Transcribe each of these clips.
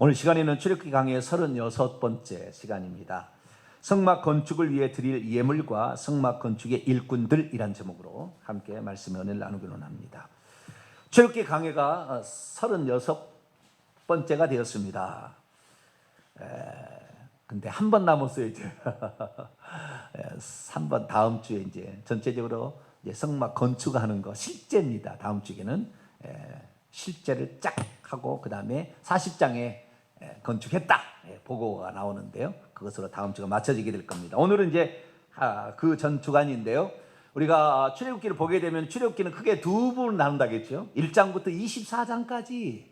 오늘 시간에는 출애굽기 강의 36번째 시간입니다. 성막 건축을 위해 드릴 예물과 성막 건축의 일꾼들이란 제목으로 함께 말씀의 은혜를 나누기로 합니다. 출애굽기 강해가 36번째가 되었습니다. 근데 한 번 남았어요. 이제 3번 다음 주에 이제 전체적으로 이제 성막 건축하는 거 실제입니다. 다음 주에는 실제를 쫙 하고 그 다음에 40장에 건축했다 보고가 나오는데요. 그것으로 다음 주가 맞춰지게 될 겁니다. 오늘은 이제 그 전 주간인데요. 우리가 출애굽기를 보게 되면 출애굽기는 크게 두 부분 나눈다겠죠. 1장부터 24장까지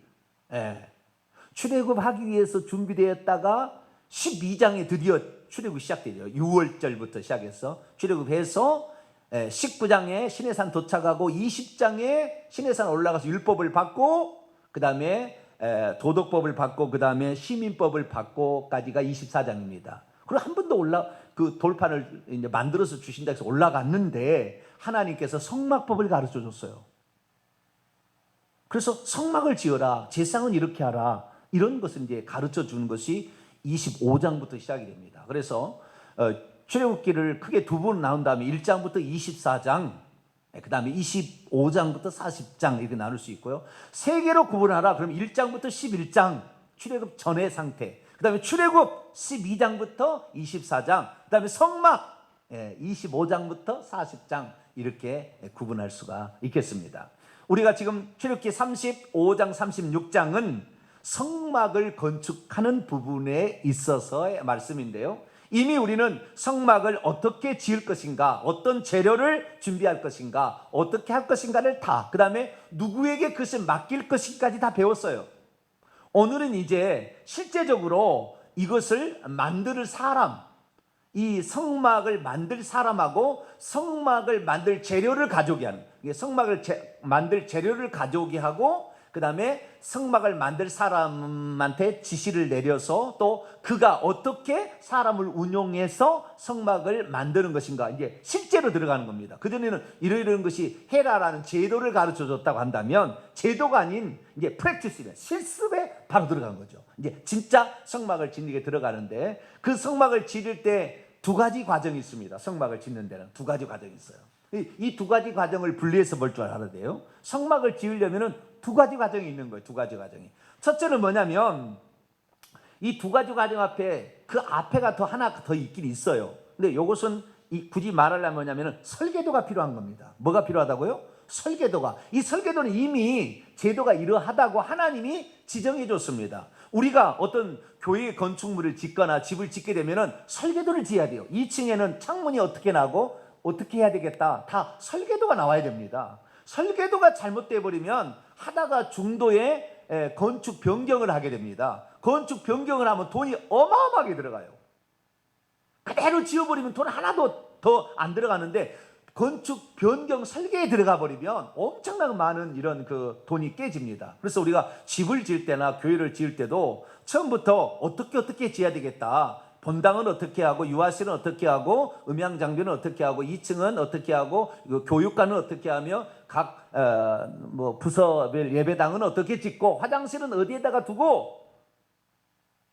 출애굽하기 위해서 준비되었다가 12장에 드디어 출애굽이 시작되죠. 6월절부터 시작해서 출애굽해서 19장에 시내산 도착하고 20장에 시내산 올라가서 율법을 받고 그 다음에 도덕법을 받고 그 다음에 시민법을 받고까지가 24장입니다. 그리고 한 번 더 그 돌판을 이제 만들어서 주신다 해서 올라갔는데 하나님께서 성막법을 가르쳐 줬어요. 그래서 성막을 지어라, 제사장은 이렇게 하라, 이런 것을 이제 가르쳐 주는 것이 25장부터 시작이 됩니다. 그래서 출애굽기를 크게 두 번 나눈 다음에 1장부터 24장, 그 다음에 25장부터 40장 이렇게 나눌 수 있고요. 세 개로 구분하라. 그럼 1장부터 11장 출애굽 전의 상태, 그 다음에 출애굽 12장부터 24장, 그 다음에 성막 25장부터 40장 이렇게 구분할 수가 있겠습니다. 우리가 지금 출애굽기 35장 36장은 성막을 건축하는 부분에 있어서의 말씀인데요. 이미 우리는 성막을 어떻게 지을 것인가, 어떤 재료를 준비할 것인가, 어떻게 할 것인가를 다, 그 다음에 누구에게 그것을 맡길 것인가까지 다 배웠어요. 오늘은 이제 실제적으로 이것을 만들 사람, 이 성막을 만들 사람하고 성막을 만들 재료를 가져오게 하는, 성막을 만들 재료를 가져오게 하고 그 다음에 성막을 만들 사람한테 지시를 내려서 또 그가 어떻게 사람을 운용해서 성막을 만드는 것인가, 이제 실제로 들어가는 겁니다. 그전에는 이러이러한 것이 해라라는 제도를 가르쳐 줬다고 한다면 제도가 아닌 이제 프랙티스에, 실습에 바로 들어간 거죠. 이제 진짜 성막을 짓는 게 들어가는데 그 성막을 지을 때 두 가지 과정이 있습니다. 성막을 짓는 데는 두 가지 과정이 있어요. 이 두 가지 과정을 분리해서 볼 줄 알아야 돼요. 성막을 지으려면은 두 가지 과정이 있는 거예요. 두 가지 과정이. 첫째는 뭐냐면 이 두 가지 과정 앞에 그 앞에가 더 하나 더 있긴 있어요. 근데 이것은 굳이 말하려면 뭐냐면은 설계도가 필요한 겁니다. 뭐가 필요하다고요? 설계도가. 이 설계도는 이미 제도가 이러하다고 하나님이 지정해 줬습니다. 우리가 어떤 교회 건축물을 짓거나 집을 짓게 되면은 설계도를 지어야 돼요. 2층에는 창문이 어떻게 나고 어떻게 해야 되겠다. 다 설계도가 나와야 됩니다. 설계도가 잘못돼 버리면 하다가 중도에 건축 변경을 하게 됩니다. 건축 변경을 하면 돈이 어마어마하게 들어가요. 그대로 지어버리면 돈 하나도 더 안 들어가는데 건축 변경 설계에 들어가 버리면 엄청나게 많은 이런 그 돈이 깨집니다. 그래서 우리가 집을 지을 때나 교회를 지을 때도 처음부터 어떻게 지어야 되겠다. 본당은 어떻게 하고 유아실은 어떻게 하고 음향 장비는 어떻게 하고 2층은 어떻게 하고 교육관은 어떻게 하며 각 부서별 예배당은 어떻게 짓고 화장실은 어디에다가 두고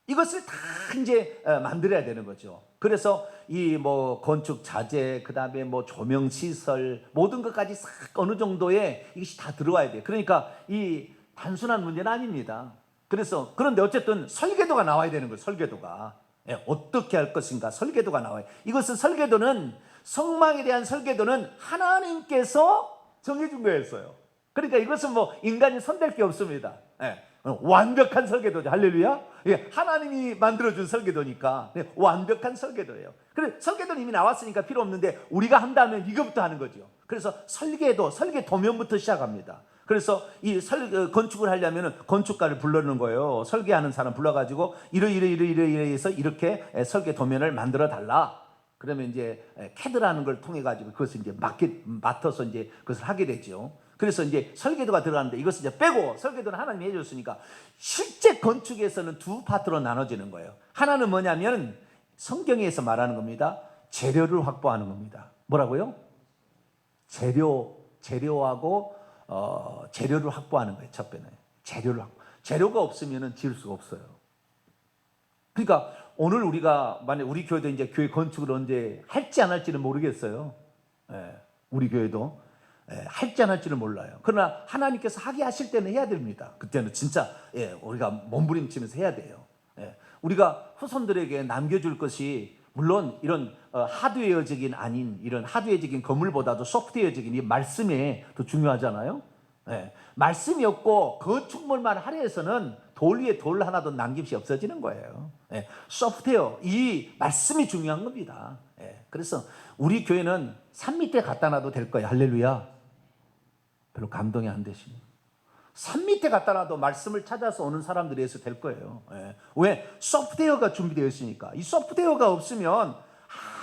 이것을 다 이제 만들어야 되는 거죠. 그래서 이 건축 자재, 그 다음에 조명 시설 모든 것까지 싹 어느 정도의 이것이 다 들어와야 돼요. 그러니까 이 단순한 문제는 아닙니다. 그런데 어쨌든 설계도가 나와야 되는 거예요. 설계도가 어떻게 할 것인가 설계도가 나와요. 이것은 설계도는 성막에 대한 설계도는 하나님께서 정해준 거였어요. 그러니까 이것은 인간이 손댈 게 없습니다. 완벽한 설계도죠. 할렐루야. 하나님이 만들어준 설계도니까 완벽한 설계도예요. 그래, 설계도는 이미 나왔으니까 필요 없는데 우리가 한다면 이것부터 하는 거죠. 그래서 설계 도면부터 시작합니다. 그래서 이 건축을 하려면 건축가를 불러는 거예요. 설계하는 사람 불러가지고 이러해서 이렇게 설계 도면을 만들어 달라. 그러면 이제 캐드라는 걸 통해 가지고 그것을 이제 맡아서 이제 그것을 하게 되죠. 그래서 이제 설계도가 들어가는데 이것을 이제 빼고 설계도는 하나님이 해줬으니까 실제 건축에서는 두 파트로 나눠지는 거예요. 하나는 뭐냐면 성경에서 말하는 겁니다. 재료를 확보하는 겁니다. 뭐라고요? 재료하고 재료를 확보하는 거예요. 첫 번째 재료가 없으면 지을 수가 없어요. 그러니까 오늘 우리가 만약 우리 교회도 이제 교회 건축을 언제 할지 안 할지는 모르겠어요. 예, 우리 교회도 할지 안 할지는 몰라요. 그러나 하나님께서 하게 하실 때는 해야 됩니다. 그때는 진짜 우리가 몸부림치면서 해야 돼요. 우리가 후손들에게 남겨줄 것이 물론 이런 하드웨어적인 아닌 이런 하드웨어적인 건물보다도 소프트웨어적인 이 말씀이 더 중요하잖아요. 말씀이 없고 건축물만 하려 해서는 돌 위에 돌 하나도 남김없이 없어지는 거예요. 소프트웨어, 이 말씀이 중요한 겁니다. 그래서 우리 교회는 산 밑에 갖다 놔도 될 거예요. 할렐루야. 별로 감동이 안 되시네요. 산 밑에 갖다 놔도 말씀을 찾아서 오는 사람들이 해서 될 거예요. 왜? 소프트웨어가 준비되어 있으니까. 이 소프트웨어가 없으면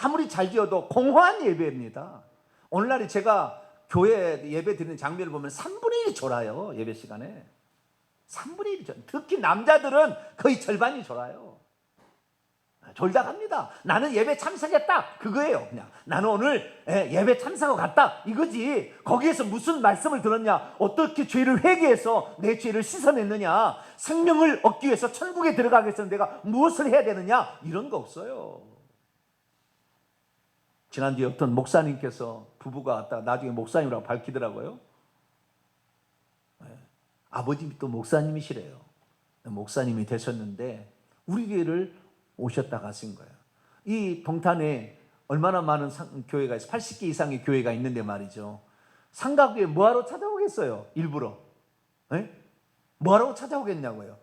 아무리 잘 지어도 공허한 예배입니다. 오늘날에 제가 교회 예배 드리는 장면을 보면 3분의 1이 졸아요. 예배 시간에 3분의 1이 졸아요. 특히 남자들은 거의 절반이 졸아요. 졸다 갑니다. 나는 예배 참석했다, 그거예요. 그냥 나는 오늘 예배 참석하고 갔다, 이거지. 거기에서 무슨 말씀을 들었냐, 어떻게 죄를 회개해서 내 죄를 씻어냈느냐, 생명을 얻기 위해서 천국에 들어가기 위해서 내가 무엇을 해야 되느냐, 이런 거 없어요. 지난주에 어떤 목사님께서 부부가 왔다가 나중에 목사님이라고 밝히더라고요. 아버님이 또 목사님이시래요. 목사님이 되셨는데 우리 교회를 오셨다 가신 거예요. 이 동탄에 얼마나 많은 교회가 있어요. 80개 이상의 교회가 있는데 말이죠. 상가교회 뭐하러 찾아오겠어요? 일부러. 뭐하러 찾아오겠냐고요.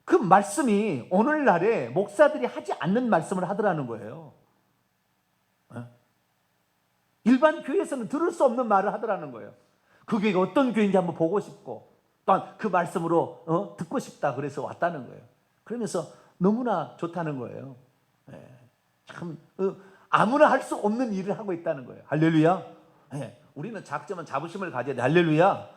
그 말씀이 오늘날에 목사들이 하지 않는 말씀을 하더라는 거예요. 일반 교회에서는 들을 수 없는 말을 하더라는 거예요. 그 교회가 어떤 교회인지 한번 보고 싶고 또한 그 말씀으로 듣고 싶다 그래서 왔다는 거예요. 그러면서 너무나 좋다는 거예요. 참 아무나 할 수 없는 일을 하고 있다는 거예요. 할렐루야. 우리는 작지만 자부심을 가져야 돼. 할렐루야.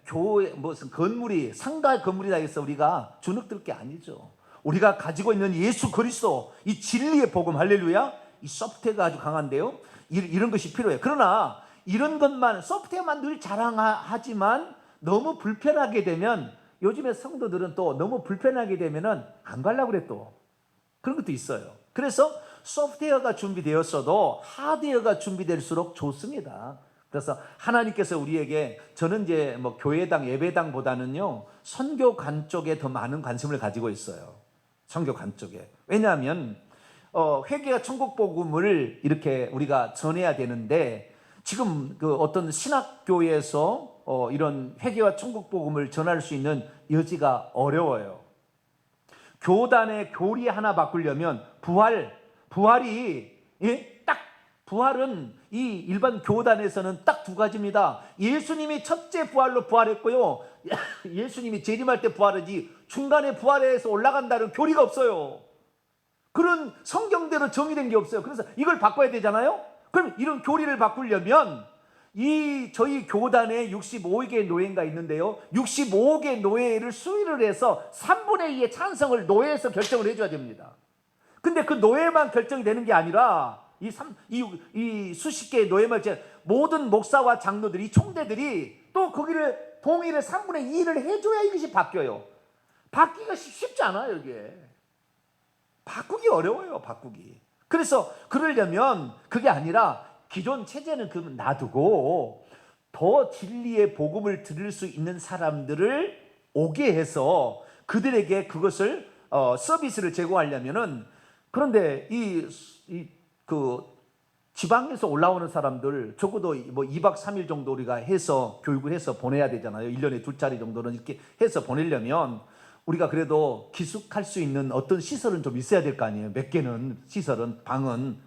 교회 무슨 건물이 상가 건물이라 해서 우리가 주눅들 게 아니죠. 우리가 가지고 있는 예수 그리스도 이 진리의 복음, 할렐루야. 이 소프트웨어가 아주 강한데요. 이런 것이 필요해요. 그러나 이런 것만 소프트웨어만 늘 자랑하지만 너무 불편하게 되면 요즘에 성도들은 또 너무 불편하게 되면은 안 가려고 그래 또. 그런 것도 있어요. 그래서 소프트웨어가 준비되었어도 하드웨어가 준비될수록 좋습니다. 그래서 하나님께서 우리에게 저는 이제 뭐 교회당 예배당보다는요 선교관 쪽에 더 많은 관심을 가지고 있어요. 선교관 쪽에. 왜냐하면 회개와 천국 복음을 이렇게 우리가 전해야 되는데 지금 그 어떤 신학교에서 이런 회개와 천국 복음을 전할 수 있는 여지가 어려워요. 교단의 교리 하나 바꾸려면 부활이 딱 부활은 이 일반 교단에서는 딱 두 가지입니다. 예수님이 첫째 부활로 부활했고요. 예수님이 재림할 때 부활하지 중간에 부활해서 올라간다는 교리가 없어요. 그런 성경대로 정의된 게 없어요. 그래서 이걸 바꿔야 되잖아요. 그럼 이런 교리를 바꾸려면 저희 교단에 65개 노예가 있는데요. 65개 노예를 수의를 해서 3분의 2의 찬성을 노예에서 결정을 해줘야 됩니다. 근데 그 노예만 결정이 되는 게 아니라 이 수십 개의 노예만 모든 목사와 장로들이 총대들이 또 거기를 동의를 3분의 2를 해줘야 이것이 바뀌어요. 바뀌기가 쉽지 않아요. 이게 바꾸기 어려워요. 바꾸기. 그래서 그러려면 그게 아니라 기존 체제는 그럼 놔두고 더 진리의 복음을 들을 수 있는 사람들을 오게 해서 그들에게 그것을 서비스를 제공하려면은 그런데 그 지방에서 올라오는 사람들 적어도 뭐 2박 3일 정도 우리가 해서 교육을 해서 보내야 되잖아요. 1년에 2차례 정도는 이렇게 해서 보내려면 우리가 그래도 기숙할 수 있는 어떤 시설은 좀 있어야 될 거 아니에요. 몇 개는 시설은 방은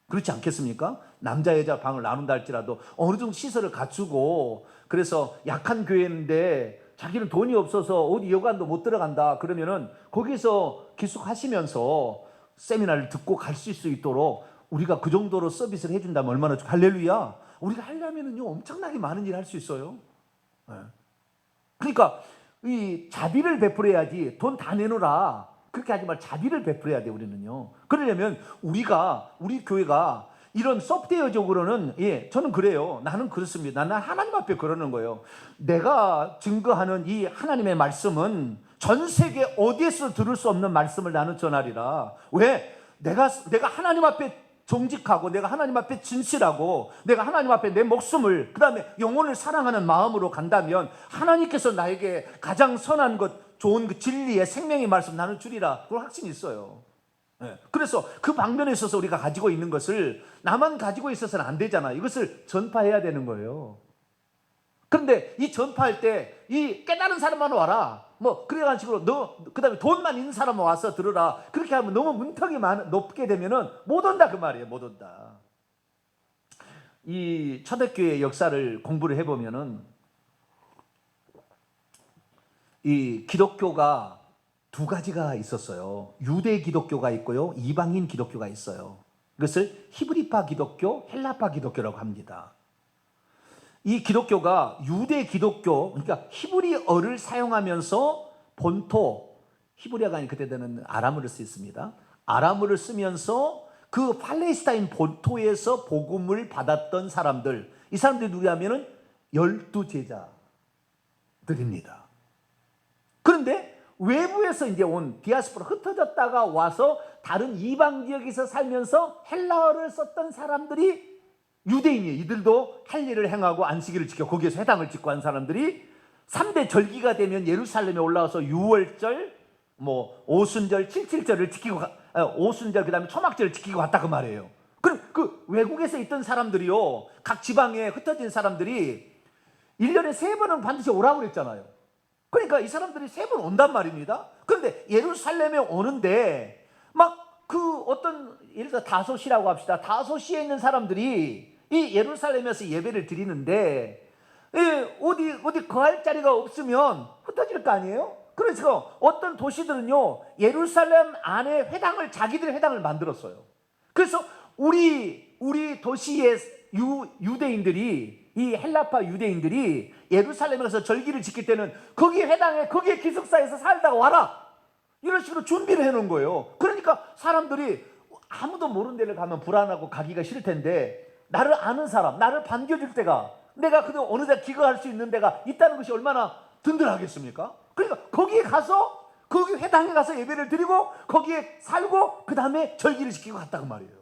그렇지 않겠습니까? 남자 여자 방을 나눈다 할지라도 어느 정도 시설을 갖추고 그래서 약한 교회인데 자기는 돈이 없어서 어디 여관도 못 들어간다 그러면은 거기서 기숙하시면서 세미나를 듣고 갈 수 있도록 우리가 그 정도로 서비스를 해준다면 얼마나 좋을까. 할렐루야. 우리가 하려면은요 엄청나게 많은 일을 할 수 있어요. 그러니까 이 자비를 베풀어야지 돈 다 내놓으라 그렇게 하지 말고 자비를 베풀어야 돼. 우리는요. 그러려면 우리 교회가 이런 소프트웨어적으로는 저는 그래요. 나는 그렇습니다. 나는 하나님 앞에 그러는 거예요. 내가 증거하는 이 하나님의 말씀은 전 세계 어디에서 들을 수 없는 말씀을 나는 전하리라. 왜? 내가 하나님 앞에 정직하고, 내가 하나님 앞에 진실하고, 내가 하나님 앞에 내 목숨을, 그 다음에 영혼을 사랑하는 마음으로 간다면 하나님께서 나에게 가장 선한 것, 좋은 그 진리의 생명의 말씀 나는 주리라. 그런 확신이 있어요. 그래서 그 방면에 있어서 우리가 가지고 있는 것을 나만 가지고 있어서는 안 되잖아요. 이것을 전파해야 되는 거예요. 그런데 이 전파할 때 이 깨달은 사람만 와라, 뭐 그래가지고 그 다음에 돈만 있는 사람만 와서 들으라, 그렇게 하면 너무 문턱이 높게 되면은 못 온다 그 말이에요. 못 온다. 이 초대교회 역사를 공부를 해보면은 이 기독교가 두 가지가 있었어요. 유대 기독교가 있고요, 이방인 기독교가 있어요. 이것을 히브리파 기독교, 헬라파 기독교라고 합니다. 이 기독교가 유대 기독교, 그러니까 히브리어를 사용하면서 본토, 히브리어가 아닌 그때는 아람어를 쓰였습니다. 아람어를 쓰면서 그 팔레스타인 본토에서 복음을 받았던 사람들, 이 사람들이 누구냐면은 12제자들입니다. 그런데 외부에서 이제 온 디아스포라, 흩어졌다가 와서 다른 이방 지역에서 살면서 헬라어를 썼던 사람들이 유대인이에요. 이들도 할 일을 행하고 안식일을 지켜 거기에서 회당을 짓고 한 사람들이 3대 절기가 되면 예루살렘에 올라와서 유월절, 뭐 오순절, 칠칠절을 지키고 오순절, 그 다음에 초막절을 지키고 갔다 그 말이에요. 그럼 그 외국에서 있던 사람들이요, 각 지방에 흩어진 사람들이 1년에 3번은 반드시 오라고 그랬잖아요. 그러니까 이 사람들이 3번 온단 말입니다. 그런데 예루살렘에 오는데 막 그 어떤, 예를 들어 다소시라고 합시다. 다소시에 있는 사람들이 이 예루살렘에서 예배를 드리는데 어디 거할 자리가 없으면 흩어질 거 아니에요? 그래서 어떤 도시들은요, 예루살렘 안에 회당을, 자기들의 회당을 만들었어요. 그래서 우리 도시의 유대인들이, 이 헬라파 유대인들이 예루살렘에 가서 절기를 지킬 때는 거기 회당에, 거기에 기숙사에서 살다가 와라, 이런 식으로 준비를 해놓은 거예요. 그러니까 사람들이 아무도 모르는 데를 가면 불안하고 가기가 싫을 텐데, 나를 아는 사람, 나를 반겨줄 때가, 내가 그냥 어느 데 기거할 수 있는 데가 있다는 것이 얼마나 든든하겠습니까? 그러니까 거기에 가서, 거기 회당에 가서 예배를 드리고 거기에 살고 그 다음에 절기를 지키고 갔다고 말이에요.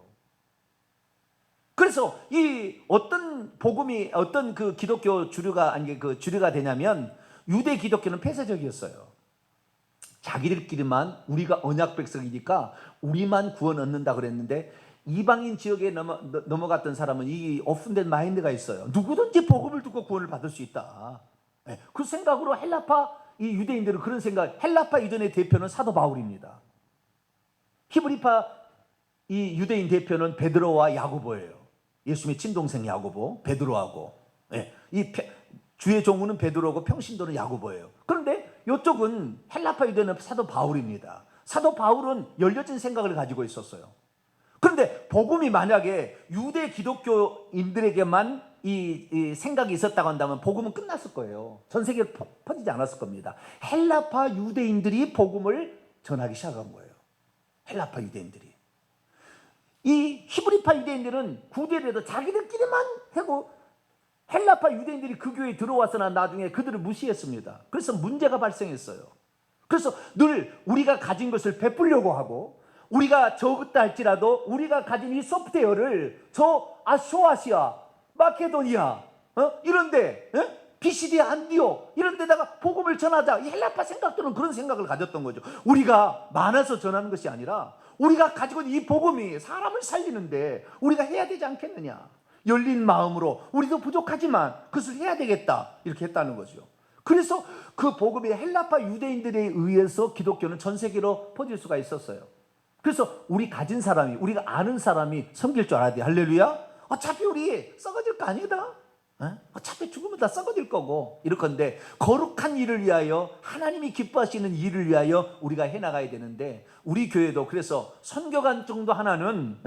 그래서 이 어떤 복음이, 어떤 그 기독교 주류가, 아니 그 주류가 되냐면, 유대 기독교는 폐쇄적이었어요. 자기들끼리만, 우리가 언약 백성이니까 우리만 구원 얻는다 그랬는데, 이방인 지역에 넘어갔던 사람은 이 오픈된 마인드가 있어요. 누구든지 복음을 듣고 구원을 받을 수 있다. 그 생각으로 헬라파 이 유대인들은 그런 생각. 헬라파 이전의 대표는 사도 바울입니다. 히브리파 이 유대인 대표는 베드로와 야고보예요. 예수님의 친동생 야고보, 베드로하고. 이 주의 종우는 베드로고 평신도는 야고보예요. 그런데 이쪽은 헬라파 유대는 사도 바울입니다. 사도 바울은 열려진 생각을 가지고 있었어요. 그런데 복음이 만약에 유대 기독교인들에게만 이 생각이 있었다고 한다면 복음은 끝났을 거예요. 전 세계로 퍼지지 않았을 겁니다. 헬라파 유대인들이 복음을 전하기 시작한 거예요. 헬라파 유대인들이. 이 히브리파 유대인들은 구대에도 자기들끼리만 하고, 헬라파 유대인들이 그 교회에 들어와서나 나중에 그들을 무시했습니다. 그래서 문제가 발생했어요. 그래서 늘 우리가 가진 것을 베풀려고 하고, 우리가 적었다 할지라도 우리가 가진 이 소프트웨어를 저 아시아, 마케도니아, 이런데, 비시디 안디오 이런 데다가 복음을 전하자. 이 헬라파 생각들은 그런 생각을 가졌던 거죠. 우리가 많아서 전하는 것이 아니라 우리가 가지고 있는 이 복음이 사람을 살리는데 우리가 해야 되지 않겠느냐. 열린 마음으로 우리도 부족하지만 그것을 해야 되겠다, 이렇게 했다는 거죠. 그래서 그 복음이 헬라파 유대인들에 의해서 기독교는 전 세계로 퍼질 수가 있었어요. 그래서 우리 가진 사람이, 우리가 아는 사람이 섬길 줄 알아야 돼. 할렐루야. 어차피 우리 썩어질 거 아니다. 어차피 죽으면 다 썩어질 거고, 이럴 건데 거룩한 일을 위하여, 하나님이 기뻐하시는 일을 위하여 우리가 해나가야 되는데, 우리 교회도 그래서 선교관 정도 하나는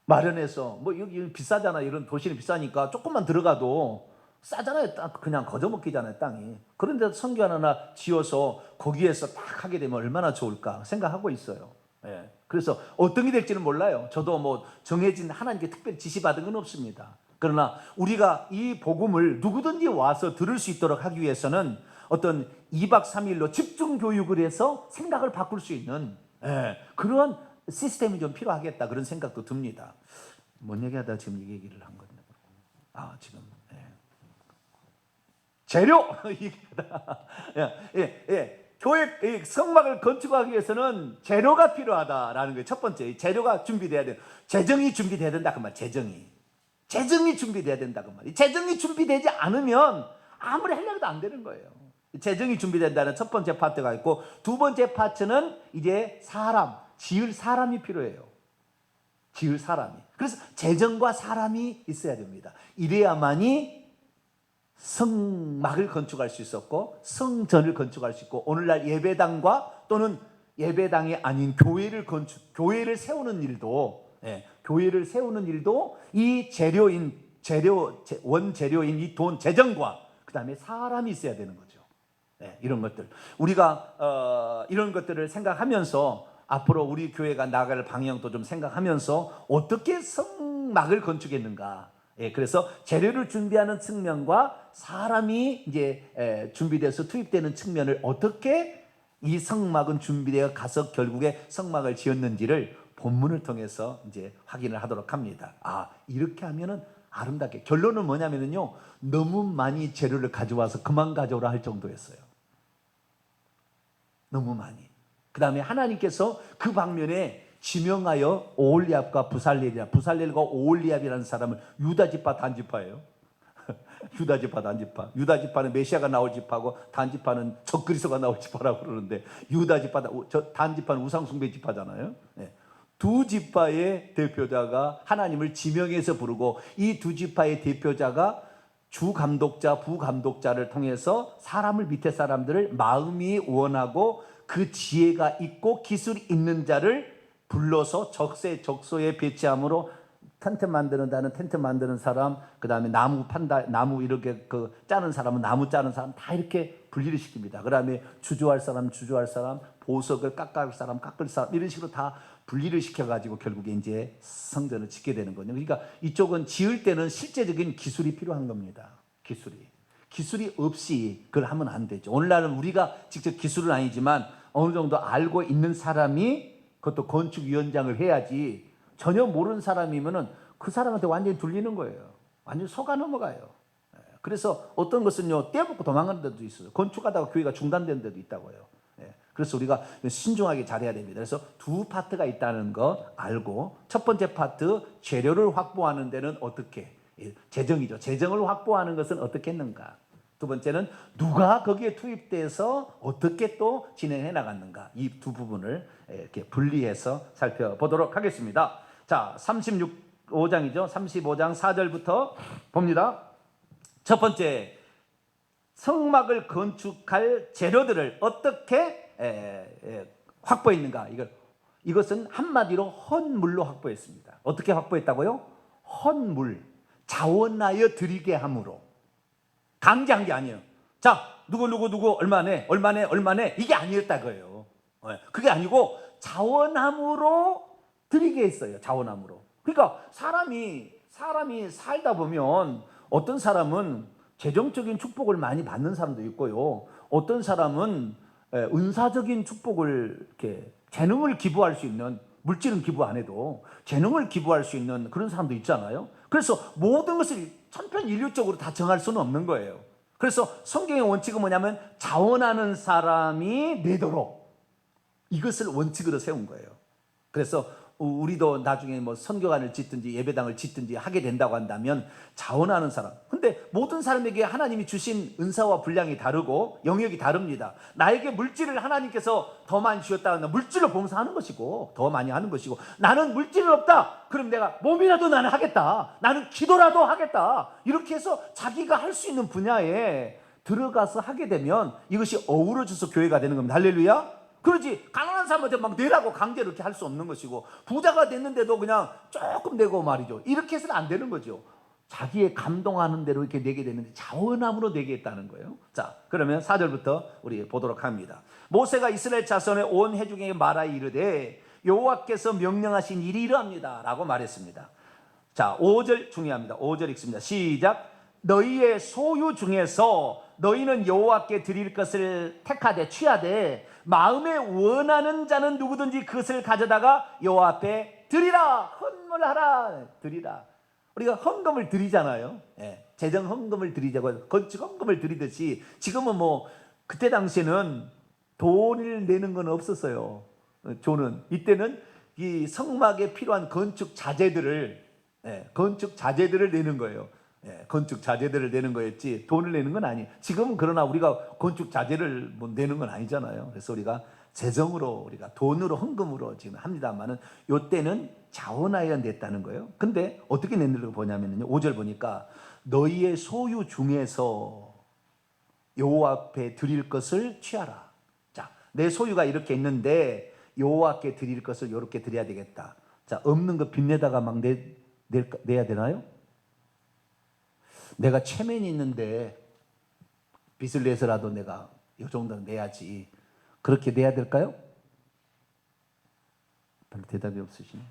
마련해서, 뭐 여기 비싸잖아, 이런 도시는 비싸니까 조금만 들어가도 싸잖아요. 그냥 거저먹기잖아요, 땅이. 그런데 선교관 하나 지어서 거기에서 딱 하게 되면 얼마나 좋을까 생각하고 있어요. 그래서 어떤 게 될지는 몰라요. 저도 뭐 정해진 하나님께 특별히 지시받은 건 없습니다. 그러나 우리가 이 복음을 누구든지 와서 들을 수 있도록 하기 위해서는 어떤 2박 3일로 집중 교육을 해서 생각을 바꿀 수 있는 그런 시스템이 좀 필요하겠다 그런 생각도 듭니다. 뭔 얘기하다 지금 이 얘기를 한 건데. 지금 재료 얘기하다. 교회 성막을 건축하기 위해서는 재료가 필요하다라는 거예요. 첫 번째, 재료가 준비돼야 돼요. 재정이 준비돼야 된다 그 말. 재정이 준비돼야 된다 그 말. 재정이 준비되지 않으면 아무리 하려고 해도 안 되는 거예요. 재정이 준비된다는 첫 번째 파트가 있고, 두 번째 파트는 이제 지을 사람이 필요해요. 지을 사람이. 그래서 재정과 사람이 있어야 됩니다. 이래야만이 성막을 건축할 수 있었고 성전을 건축할 수 있고, 오늘날 예배당과 또는 예배당이 아닌 교회를 세우는 일도 이 원재료인 이 돈, 재정과 그 다음에 사람이 있어야 되는 거죠. 이런 것들 우리가 이런 것들을 생각하면서 앞으로 우리 교회가 나아갈 방향도 좀 생각하면서 어떻게 성막을 건축했는가. 그래서 재료를 준비하는 측면과 사람이 이제 준비돼서 투입되는 측면을 어떻게 이 성막은 준비되어 가서 결국에 성막을 지었는지를 본문을 통해서 이제 확인을 하도록 합니다. 이렇게 하면은 아름답게. 결론은 뭐냐면요, 너무 많이 재료를 가져와서 그만 가져오라 할 정도였어요. 너무 많이. 그 다음에 하나님께서 그 방면에 지명하여 오홀리압과 부살렐과 오홀리압이라는 사람을 유다지파 단지파예요. 유다지파 단지파. 유다지파는 메시아가 나올 지파고 단지파는 적그리스도가 나올 지파라고 그러는데, 단지파는 우상숭배 지파잖아요. 두 지파의 대표자가 하나님을 지명해서 부르고, 이 두 지파의 대표자가 주감독자, 부감독자를 통해서 밑에 사람들을 마음이 원하고 그 지혜가 있고 기술이 있는 자를 불러서 적소에 배치함으로 텐트 만드는 사람, 그 다음에 나무 이렇게 짜는 사람은 나무 짜는 사람 다 이렇게 분리를 시킵니다. 그 다음에 주조할 사람, 보석을 깎을 사람, 이런 식으로 다 분리를 시켜가지고 결국에 이제 성전을 짓게 되는 거죠. 그러니까 이쪽은 지을 때는 실제적인 기술이 필요한 겁니다. 기술이 없이 그걸 하면 안 되죠. 오늘날은 우리가 직접 기술은 아니지만 어느 정도 알고 있는 사람이 그것도 건축위원장을 해야지, 전혀 모르는 사람이면은 그 사람한테 완전히 둘리는 거예요. 완전히 속아 넘어가요. 그래서 어떤 것은요, 떼먹고 도망가는 데도 있어요. 건축하다가 교회가 중단되는 데도 있다고요. 그래서 우리가 신중하게 잘해야 됩니다. 그래서 두 파트가 있다는 거 알고, 첫 번째 파트 재료를 확보하는 데는 어떻게, 재정이죠. 재정을 확보하는 것은 어떻게 했는가. 두 번째는 누가 거기에 투입돼서 어떻게 또 진행해 나갔는가. 이 두 부분을 이렇게 분리해서 살펴보도록 하겠습니다. 자, 35장이죠. 35장 4절부터 봅니다. 첫 번째, 성막을 건축할 재료들을 어떻게 확보했는가. 이것은 한마디로 헌물로 확보했습니다. 어떻게 확보했다고요? 헌물, 자원하여 드리게 함으로. 강제한 게 아니에요. 자, 누구 얼마네 이게 아니었다 거예요. 그게 아니고 자원함으로 드리게 했어요. 자원함으로. 그러니까 사람이 살다 보면 어떤 사람은 재정적인 축복을 많이 받는 사람도 있고요. 어떤 사람은 은사적인 축복을 이렇게 재능을 기부할 수 있는, 물질은 기부 안 해도 재능을 기부할 수 있는 그런 사람도 있잖아요. 그래서 모든 것을 천편일률적으로 다 정할 수는 없는 거예요. 그래서 성경의 원칙은 뭐냐면 자원하는 사람이 내도록, 이것을 원칙으로 세운 거예요. 그래서 우리도 나중에 뭐 선교관을 짓든지 예배당을 짓든지 하게 된다고 한다면 자원하는 사람. 근데 모든 사람에게 하나님이 주신 은사와 분량이 다르고 영역이 다릅니다. 나에게 물질을 하나님께서 더 많이 주셨다 하면 물질로 봉사하는 것이고 더 많이 하는 것이고, 나는 물질이 없다 그럼 내가 몸이라도 나는 하겠다, 나는 기도라도 하겠다, 이렇게 해서 자기가 할 수 있는 분야에 들어가서 하게 되면 이것이 어우러져서 교회가 되는 겁니다. 할렐루야. 그러지 가난한 사람한테 막 내라고 강제로 이렇게 할 수 없는 것이고, 부자가 됐는데도 그냥 조금 내고 말이죠, 이렇게 해서는 안 되는 거죠. 자기의 감동하는 대로 이렇게 내게 되는데 자원함으로 내게 했다는 거예요. 자, 그러면 4절부터 우리 보도록 합니다. 모세가 이스라엘 자손의 온 회중에게 말하여 이르되 여호와께서 명령하신 일이 이러합니다 라고 말했습니다. 자, 5절 중요합니다. 5절 읽습니다. 시작. 너희의 소유 중에서 너희는 여호와께 드릴 것을 택하되 취하되 마음에 원하는 자는 누구든지 그것을 가져다가 여호와 앞에 드리라. 헌물하라. 드리라. 우리가 헌금을 드리잖아요. 예, 재정 헌금을 드리자고, 건축 헌금을 드리듯이 지금은 뭐 그때 당시에는 돈을 내는 건 없었어요. 저는 이때는 이 성막에 필요한 건축 자재들을 내는 거예요. 건축 자재들을 내는 거였지 돈을 내는 건 아니에요. 지금은 그러나 우리가 건축 자재를 뭐 내는 건 아니잖아요. 그래서 우리가 재정으로, 우리가 돈으로, 헌금으로 지금 합니다만은 요때는 자원하여 냈다는 거예요. 근데 어떻게 냈는지 보냐면요, 5절 보니까 너희의 소유 중에서 여호와 앞에 드릴 것을 취하라. 자, 내 소유가 이렇게 있는데 여호와께 드릴 것을 이렇게 드려야 되겠다. 자, 없는 거 빚내다가 막 내야 되나요? 내가 체면이 있는데 빚을 내서라도 내가 이 정도는 내야지. 그렇게 내야 될까요? 별로 대답이 없으시네.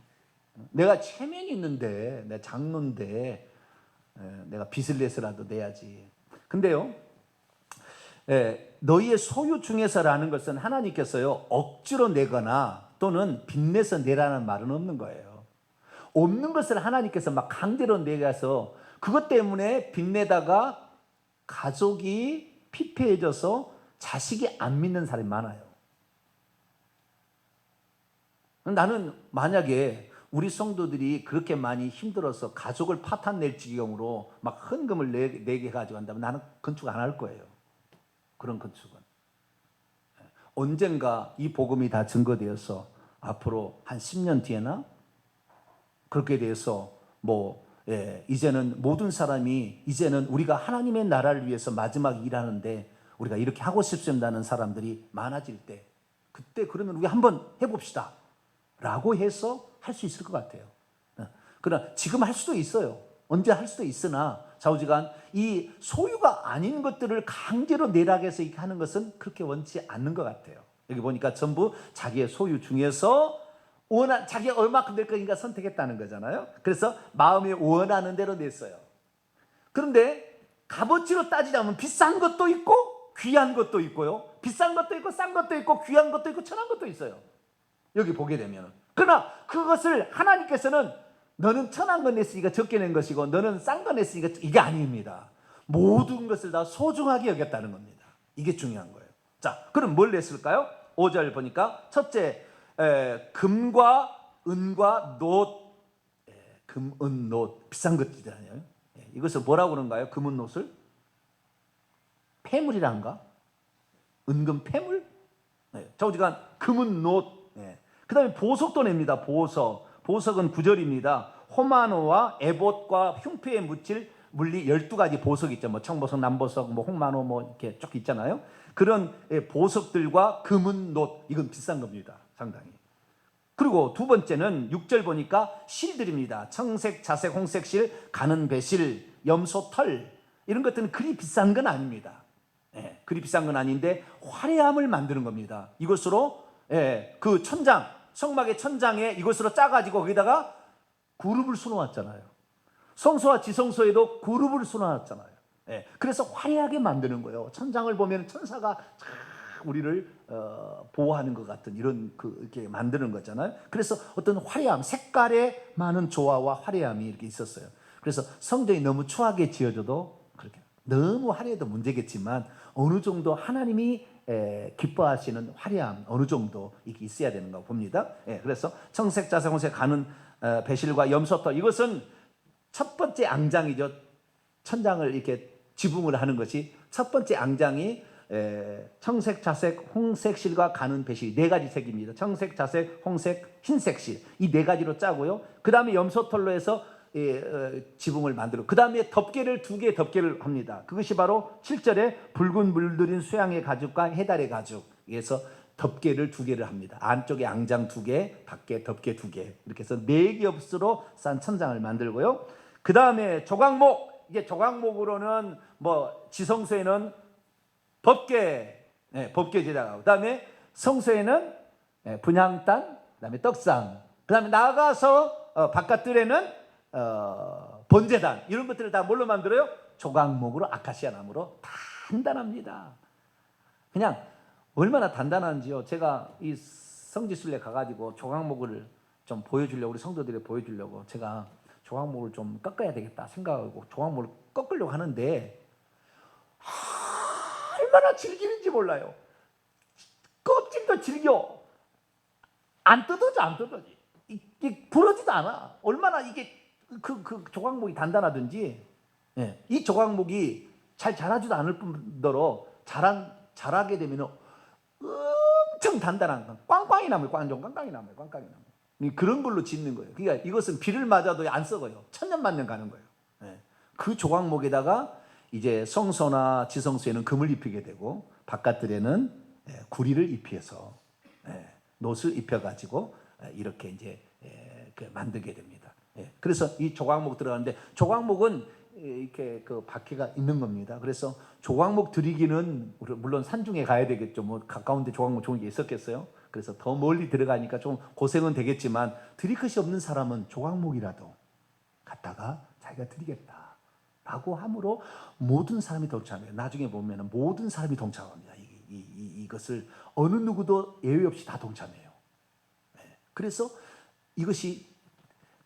내가 체면이 있는데, 내가 장로인데 내가 빚을 내서라도 내야지. 근데요, 너희의 소유 중에서라는 것은 하나님께서요 억지로 내거나 또는 빚내서 내라는 말은 없는 거예요. 없는 것을 하나님께서 막 강제로 내가서 그것 때문에 빚내다가 가족이 피폐해져서 자식이 안 믿는 사람이 많아요. 나는 만약에 우리 성도들이 그렇게 많이 힘들어서 가족을 파탄 낼 지경으로 막 헌금을 내게 가지고 한다면 나는 건축 안 할 거예요. 그런 건축은 언젠가 이 복음이 다 증거되어서 앞으로 한 10년 뒤에나 그렇게 돼서 이제는 모든 사람이 이제는 우리가 하나님의 나라를 위해서 마지막 일하는데 우리가 이렇게 하고 싶습니다는 사람들이 많아질 때, 그때 그러면 우리 한번 해봅시다 라고 해서 할 수 있을 것 같아요. 그러나 지금 할 수도 있어요. 언제 할 수도 있으나 좌우지간 이 소유가 아닌 것들을 강제로 내라고 해서 이렇게 하는 것은 그렇게 원치 않는 것 같아요. 여기 보니까 전부 자기의 소유 중에서 자기가 얼마큼 낼 거니까 선택했다는 거잖아요. 그래서 마음이 원하는 대로 냈어요. 그런데 값어치로 따지자면 비싼 것도 있고 귀한 것도 있고요. 비싼 것도 있고 싼 것도 있고 귀한 것도 있고 천한 것도 있어요. 여기 보게 되면. 그러나 그것을 하나님께서는 너는 천한 거 냈으니까 적게 낸 것이고 너는 싼 거 냈으니까 이게 아닙니다. 모든 것을 다 소중하게 여겼다는 겁니다. 이게 중요한 거예요. 자, 그럼 뭘 냈을까요? 5절 보니까 첫째, 금과 은과 놋, 금, 은, 놋, 비싼 것들 아니에요. 이것을 뭐라고 그런가요? 금은 놋을? 폐물이란가? 은금 폐물? 좌우지간 금은 놋. 그 다음에 보석도 냅니다. 보석은 9절입니다. 호마노와 에봇과 흉패에 묻힐 물리 12가지 보석이 있죠. 뭐 청보석, 남보석, 뭐 홍마노 뭐 이렇게 쭉 있잖아요. 그런 보석들과 금은 놋, 이건 비싼 겁니다. 상당히. 그리고 두 번째는 6절 보니까 실들입니다. 청색, 자색, 홍색 실, 가는 배실, 염소 털, 이런 것들은 그리 비싼 건 아닙니다. 그리 비싼 건 아닌데 화려함을 만드는 겁니다. 이것으로 그 천장, 성막의 천장에 이것으로 짜가지고 거기다가 그룹을 수놓았잖아요. 성소와 지성소에도 그룹을 수놓았잖아요. 그래서 화려하게 만드는 거예요. 천장을 보면 천사가 우리를 보호하는 것 같은 이런 이렇게 만드는 거잖아요. 그래서 어떤 화려함, 색깔의 많은 조화와 화려함이 이렇게 있었어요. 그래서 성전이 너무 추하게 지어져도 그렇게 너무 화려해도 문제겠지만 어느 정도 하나님이 기뻐하시는 화려함 어느 정도 이게 있어야 되는 거 봅니다. 그래서 청색, 자색, 홍색 가는 배실과 염소털, 이것은 첫 번째 앙장이죠. 천장을 이렇게 지붕을 하는 것이 첫 번째 앙장이 청색, 자색, 홍색 실과 가는 배실, 네 가지 색입니다. 청색, 자색, 홍색, 흰색 실, 이 네 가지로 짜고요. 그 다음에 염소털로 해서 지붕을 만들고, 그 다음에 덮개를 2개 덮개를 합니다. 그것이 바로 7절에 붉은 물들인 수양의 가죽과 해달의 가죽에서 덮개를 2개를 합니다. 안쪽에 앙장 2개, 밖에 덮개 2개, 이렇게 해서 4겹으로 싼 천장을 만들고요. 그 다음에 조각목, 이게 조각목으로는 뭐 지성소에는 법궤, 법궤 제작하고, 그 다음에 성소에는 분향단, 그 다음에 떡상, 그 다음에 나가서 바깥들에는 번제단, 이런 것들을 다 뭘로 만들어요? 조각목으로, 아카시아 나무로 다 단단합니다. 그냥 얼마나 단단한지요. 제가 이 성지순례 가가지고 조각목을 좀 보여주려고, 우리 성도들에 보여주려고 제가 조각목을 좀 꺾어야 되겠다 생각하고 조각목을 꺾으려고 하는데 얼마나 질기는지 몰라요. 껍질도 질겨. 안 뜯어져. 이게 부러지도 않아. 얼마나 이게 그 조각목이 단단하든지, 예, 이 조각목이 잘 자라지도 않을 뿐더러 자라게 되면 엄청 단단한 꽝꽝이 나물, 꽝꽝이 나물. 그런 걸로 짓는 거예요. 그러니까 이것은 비를 맞아도 안 썩어요. 천년만년 가는 거예요. 예. 그 조각목에다가 이제 성소나 지성소에는 금을 입히게 되고 바깥들에는 구리를 입혀서 놋을 입혀가지고 이렇게 이제 만들게 됩니다. 그래서 이 조각목 들어가는데 조각목은 이렇게 그 바퀴가 있는 겁니다. 그래서 조각목 드리기는 물론 산중에 가야 되겠죠. 뭐 가까운데 조각목 좋은 게 있었겠어요? 그래서 더 멀리 들어가니까 좀 고생은 되겠지만 드릴 것이 없는 사람은 조각목이라도 갖다가 자기가 드리겠다라고 함으로 모든 사람이 동참해요. 나중에 보면 모든 사람이 동참합니다. 이것을 어느 누구도 예외 없이 다 동참해요. 그래서 이것이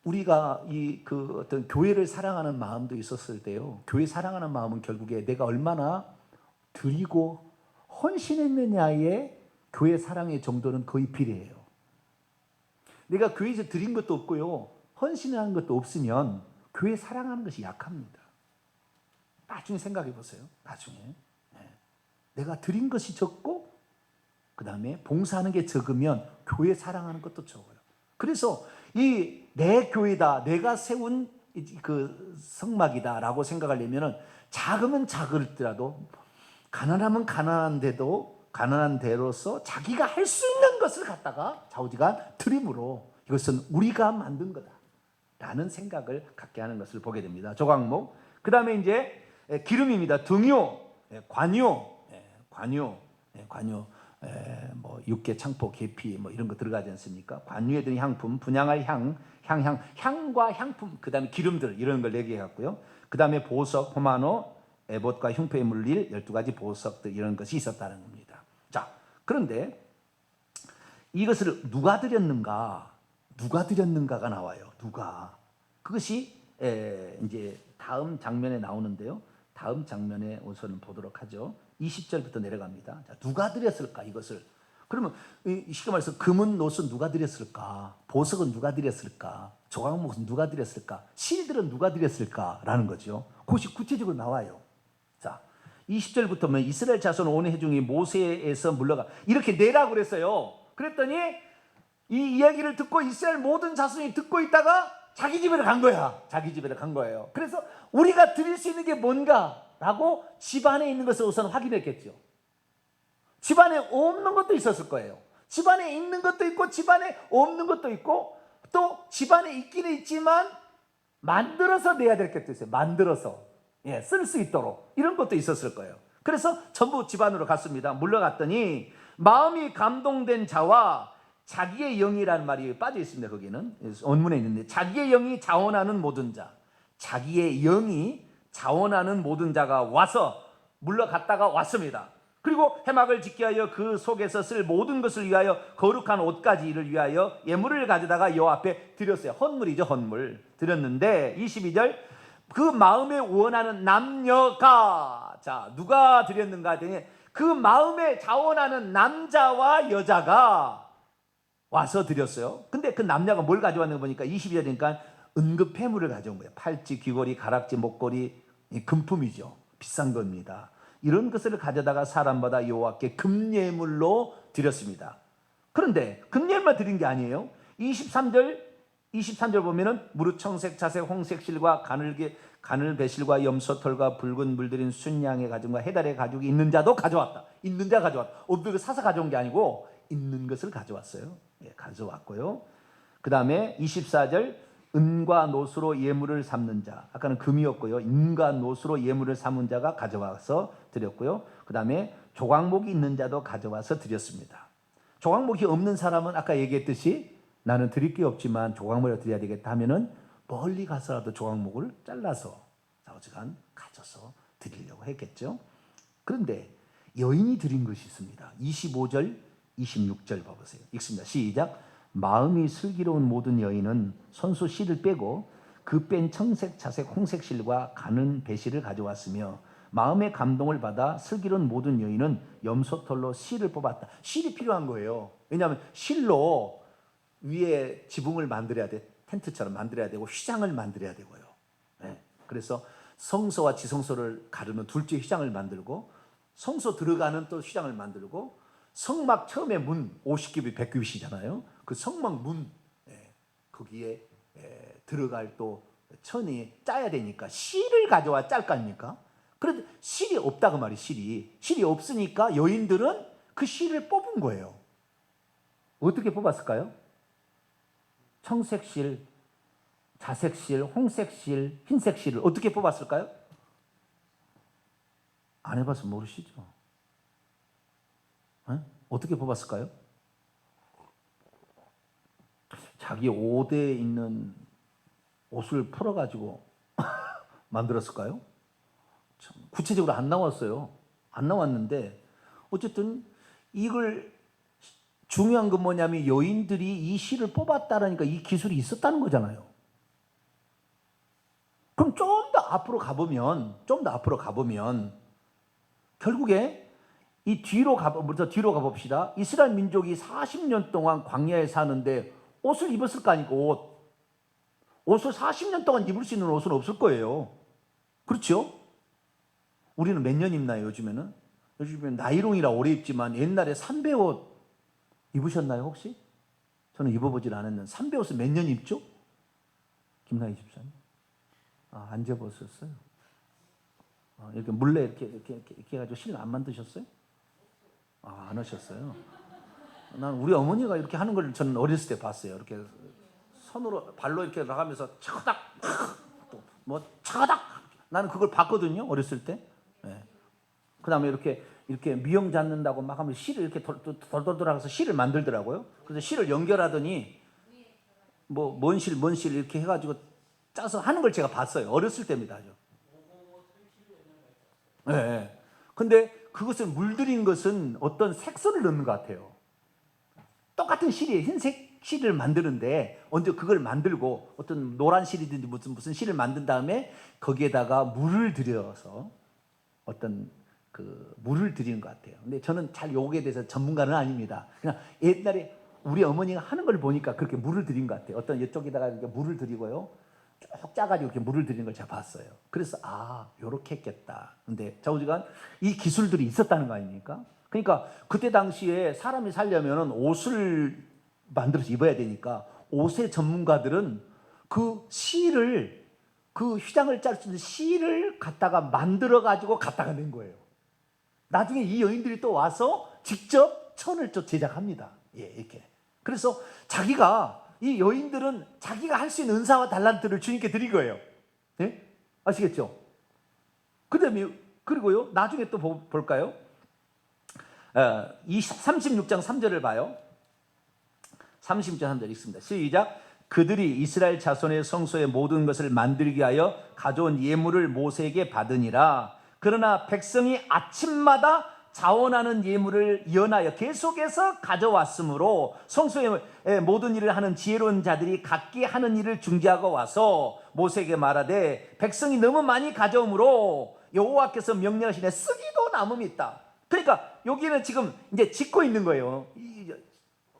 우리가 그 어떤 교회를 사랑하는 마음도 있었을 때요. 교회 사랑하는 마음은 결국에 내가 얼마나 드리고 헌신했느냐의 교회 사랑의 정도는 거의 비례해요. 내가 교회에서 드린 것도 없고요, 헌신하는 것도 없으면 교회 사랑하는 것이 약합니다. 나중에 생각해 보세요. 나중에 내가 드린 것이 적고 그 다음에 봉사하는 게 적으면 교회 사랑하는 것도 적어요. 그래서 이 내 교회다, 내가 세운 그 성막이다라고 생각하려면 작으면 작을지라도 가난하면 가난한 대로서 자기가 할 수 있는 것을 갖다가 좌우지간 드림으로 이것은 우리가 만든 거다라는 생각을 갖게 하는 것을 보게 됩니다. 조각목. 그 다음에 이제 기름입니다. 등유, 관유, 뭐 육개, 창포, 계피 뭐 이런 거 들어가지 않습니까? 관유에 드는 향품, 분향할 향과 향품, 그 다음에 기름들 이런 걸 내게 해갖고요. 그 다음에 보석, 호마노, 에봇과 흉패에 물릴 12가지 보석들 이런 것이 있었다는 겁니다. 자, 그런데 이것을 누가 드렸는가가 나와요. 누가. 그것이 이제 다음 장면에 나오는데요. 다음 장면에 우선 보도록 하죠. 20절부터 내려갑니다. 자, 누가 드렸을까 이것을? 그러면 쉽게 말해서 금은, 놋은 누가 드렸을까? 보석은 누가 드렸을까? 조각목은 누가 드렸을까? 실들은 누가 드렸을까라는 거죠. 그것이 구체적으로 나와요. 자, 20절부터 보면 이스라엘 자손 온 회중이 모세에서 물러가 이렇게 내라고 그랬어요. 그랬더니 이 이야기를 듣고 이스라엘 모든 자손이 듣고 있다가 자기 집에 간 거야. 자기 집에 간 거예요. 그래서 우리가 드릴 수 있는 게 뭔가라고 집안에 있는 것을 우선 확인했겠죠. 집안에 없는 것도 있었을 거예요. 집안에 있는 것도 있고 집안에 없는 것도 있고 또 집안에 있기는 있지만 만들어서 내야 될 것도 있어요. 만들어서 쓸 수 있도록 이런 것도 있었을 거예요. 그래서 전부 집안으로 갔습니다. 물러갔더니 마음이 감동된 자와 자기의 영이라는 말이 빠져 있습니다. 거기는 원문에 있는데 자기의 영이 자원하는 모든 자, 자기의 영이 자원하는 모든 자가 와서 물러갔다가 왔습니다. 그리고 해막을 짓게 하여 그 속에서 쓸 모든 것을 위하여 거룩한 옷까지 이를 위하여 예물을 가져다가 여호와 앞에 드렸어요. 헌물이죠. 헌물 드렸는데 22절 그 마음에 원하는 남녀가, 자, 누가 드렸는가 하더니 그 마음에 자원하는 남자와 여자가 와서 드렸어요. 근데 그 남녀가 뭘 가져왔는가 보니까 22절이니까 은급폐물을 가져온 거예요. 팔찌, 귀걸이, 가락지, 목걸이, 금품이죠. 비싼 겁니다. 이런 것을 가져다가 사람마다 여호와께 금예물로 드렸습니다. 그런데 금예물만 드린 게 아니에요. 23절 보면은 무릇 청색, 자색, 홍색 실과 가늘 배실과 염소털과 붉은 물들인 순양의 가죽과 해달의 가죽이 있는 자도 가져왔다. 있는 자 가져왔다. 없는 거 사서 가져온 게 아니고 있는 것을 가져왔어요. 가져왔고요. 그 다음에 24절 은과 놋으로 예물을 삼는 자, 아까는 금이었고요. 은과 놋으로 예물을 삼은 자가 가져와서 드렸고요. 그 다음에 조각목이 있는 자도 가져와서 드렸습니다. 조각목이 없는 사람은 아까 얘기했듯이 나는 드릴 게 없지만 조각목을 드려야 되겠다 하면은 멀리 가서라도 조각목을 잘라서 어지간 가져서 드리려고 했겠죠. 그런데 여인이 드린 것이 있습니다. 25절, 26절 봐보세요. 읽습니다. 시작. 마음이 슬기로운 모든 여인은 손수 실을 빼고 그 뺀 청색, 자색, 홍색 실과 가는 배실을 가져왔으며 마음의 감동을 받아 슬기로운 모든 여인은 염소털로 실을 뽑았다. 실이 필요한 거예요. 왜냐하면 실로 위에 지붕을 만들어야 돼. 텐트처럼 만들어야 되고 휘장을 만들어야 되고요. 네. 그래서 성소와 지성소를 가르는 둘째 휘장을 만들고 성소 들어가는 또 휘장을 만들고 성막 처음에 문 50규빗 100규빗이잖아요. 그 성막 문 거기에 들어갈 또 천이 짜야 되니까 실을 가져와 짤 거 아닙니까? 그런데 실이 없다 그 말이 실이 없으니까 여인들은 그 실을 뽑은 거예요. 어떻게 뽑았을까요? 청색실, 자색실, 홍색실, 흰색실을 어떻게 뽑았을까요? 안 해봐서 모르시죠? 네? 어떻게 뽑았을까요? 자기 옷에 있는 옷을 풀어가지고 만들었을까요? 참 구체적으로 안 나왔어요. 안 나왔는데 어쨌든 이걸 중요한 건 뭐냐면 여인들이 이 실을 뽑았다라니까 이 기술이 있었다는 거잖아요. 그럼 좀 더 앞으로 가보면 결국에 이 먼저 뒤로 가봅시다. 이스라엘 민족이 40년 동안 광야에 사는데 옷을 입었을 거 아니까 옷을 40년 동안 입을 수 있는 옷은 없을 거예요. 그렇죠? 우리는 몇 년 입나요, 요즘에는? 요즘에 나이롱이라 오래 입지만 옛날에 삼배옷 입으셨나요, 혹시? 저는 입어보질 않았는데 삼배옷을 몇 년 입죠? 김나희 집사님. 안 접었었어요. 이렇게 물레 이렇게 해가지고 실 안 만드셨어요? 안 하셨어요. 난 우리 어머니가 이렇게 하는 걸 저는 어렸을 때 봤어요. 이렇게 손으로 발로 이렇게 나가면서 차가닥 뭐 차가닥 나는 그걸 봤거든요. 어렸을 때. 네. 그다음에 이렇게 미용 잡는다고 막 하면 실을 이렇게 돌돌 돌아가서 실을 만들더라고요. 그래서 실을 연결하더니 뭐 뭔 실 이렇게 해가지고 짜서 하는 걸 제가 봤어요. 어렸을 때입니다. 아주. 네. 근데 그것을 물들인 것은 어떤 색소를 넣는 것 같아요. 똑같은 실이에요. 흰색 실을 만드는데 먼저 그걸 만들고 어떤 노란 실이든지 무슨 실을 만든 다음에 거기에다가 물을 들여서 어떤 그 물을 들이는 것 같아요. 근데 저는 잘 요거에 대해서 전문가는 아닙니다. 그냥 옛날에 우리 어머니가 하는 걸 보니까 그렇게 물을 들인 것 같아요. 어떤 이쪽에다가 이렇게 물을 들이고요. 쭉 짜가지고 이렇게 물을 들이는 걸 제가 봤어요. 그래서 요렇게 했겠다. 근데 좌우지간 이 기술들이 있었다는 거 아닙니까? 그러니까 그때 당시에 사람이 살려면 옷을 만들어서 입어야 되니까 옷의 전문가들은 그 실을 그 휘장을 짤 수 있는 실을 갖다가 만들어 가지고 갖다가 낸 거예요. 나중에 이 여인들이 또 와서 직접 천을 또 제작합니다. 이렇게. 그래서 이 여인들은 자기가 할 수 있는 은사와 달란트를 주님께 드린 거예요. 네? 아시겠죠? 그다음에 그리고요 나중에 또 볼까요? 36장 3절을 봐요. 36장 3절 읽습니다. 시작. 그들이 이스라엘 자손의 성소의 모든 것을 만들기 위하여 가져온 예물을 모세에게 받으니라. 그러나 백성이 아침마다 자원하는 예물을 연하여 계속해서 가져왔으므로 성소의 모든 일을 하는 지혜로운 자들이 각기 하는 일을 중지하고 와서 모세에게 말하되 백성이 너무 많이 가져오므로 여호와께서 명령하시되 쓰기도 남음이 있다. 그러니까 여기는 지금 이제 짓고 있는 거예요.